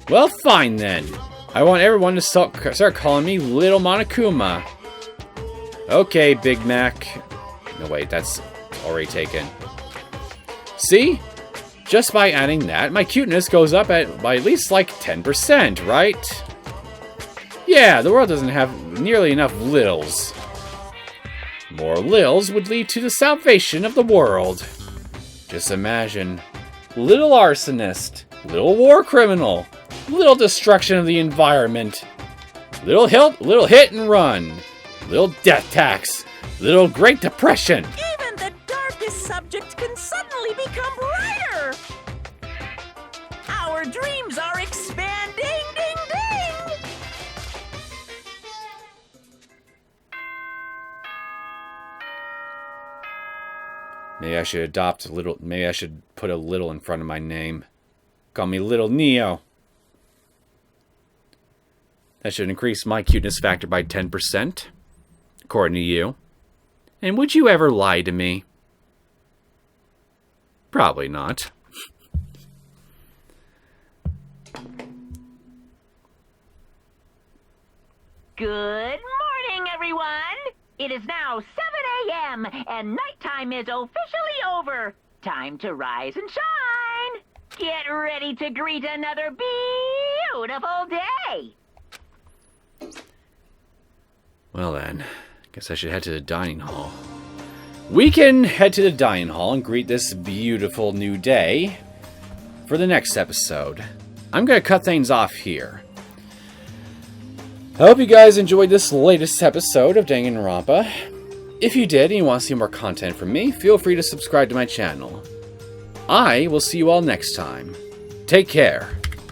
Well, fine then. I want everyone to start calling me Little Monokuma. Okay, Big Mac. No, wait, that's already taken. See? Just by adding that, my cuteness goes up by at least like 10%, right? Yeah, the world doesn't have nearly enough littles. More littles would lead to the salvation of the world. Just imagine. Little arsonist. Little war criminal. Little destruction of the environment. Little hit and run. Little death tax. Little Great Depression. Even the darkest subject can suddenly become brighter. Our dreams are expanding, ding, ding. Maybe I should maybe I should put a little in front of my name. Call me Little Neo. That should increase my cuteness factor by 10%, according to you. And would you ever lie to me? Probably not. Good morning, everyone. It is now 7 a.m. and nighttime is officially over. Time to rise and shine. Get ready to greet another beautiful day. Well then, guess I should head to the dining hall. We can head to the dining hall and greet this beautiful new day for the next episode. I'm going to cut things off here. I hope you guys enjoyed this latest episode of Danganronpa. If you did and you want to see more content from me, feel free to subscribe to my channel. I will see you all next time. Take care.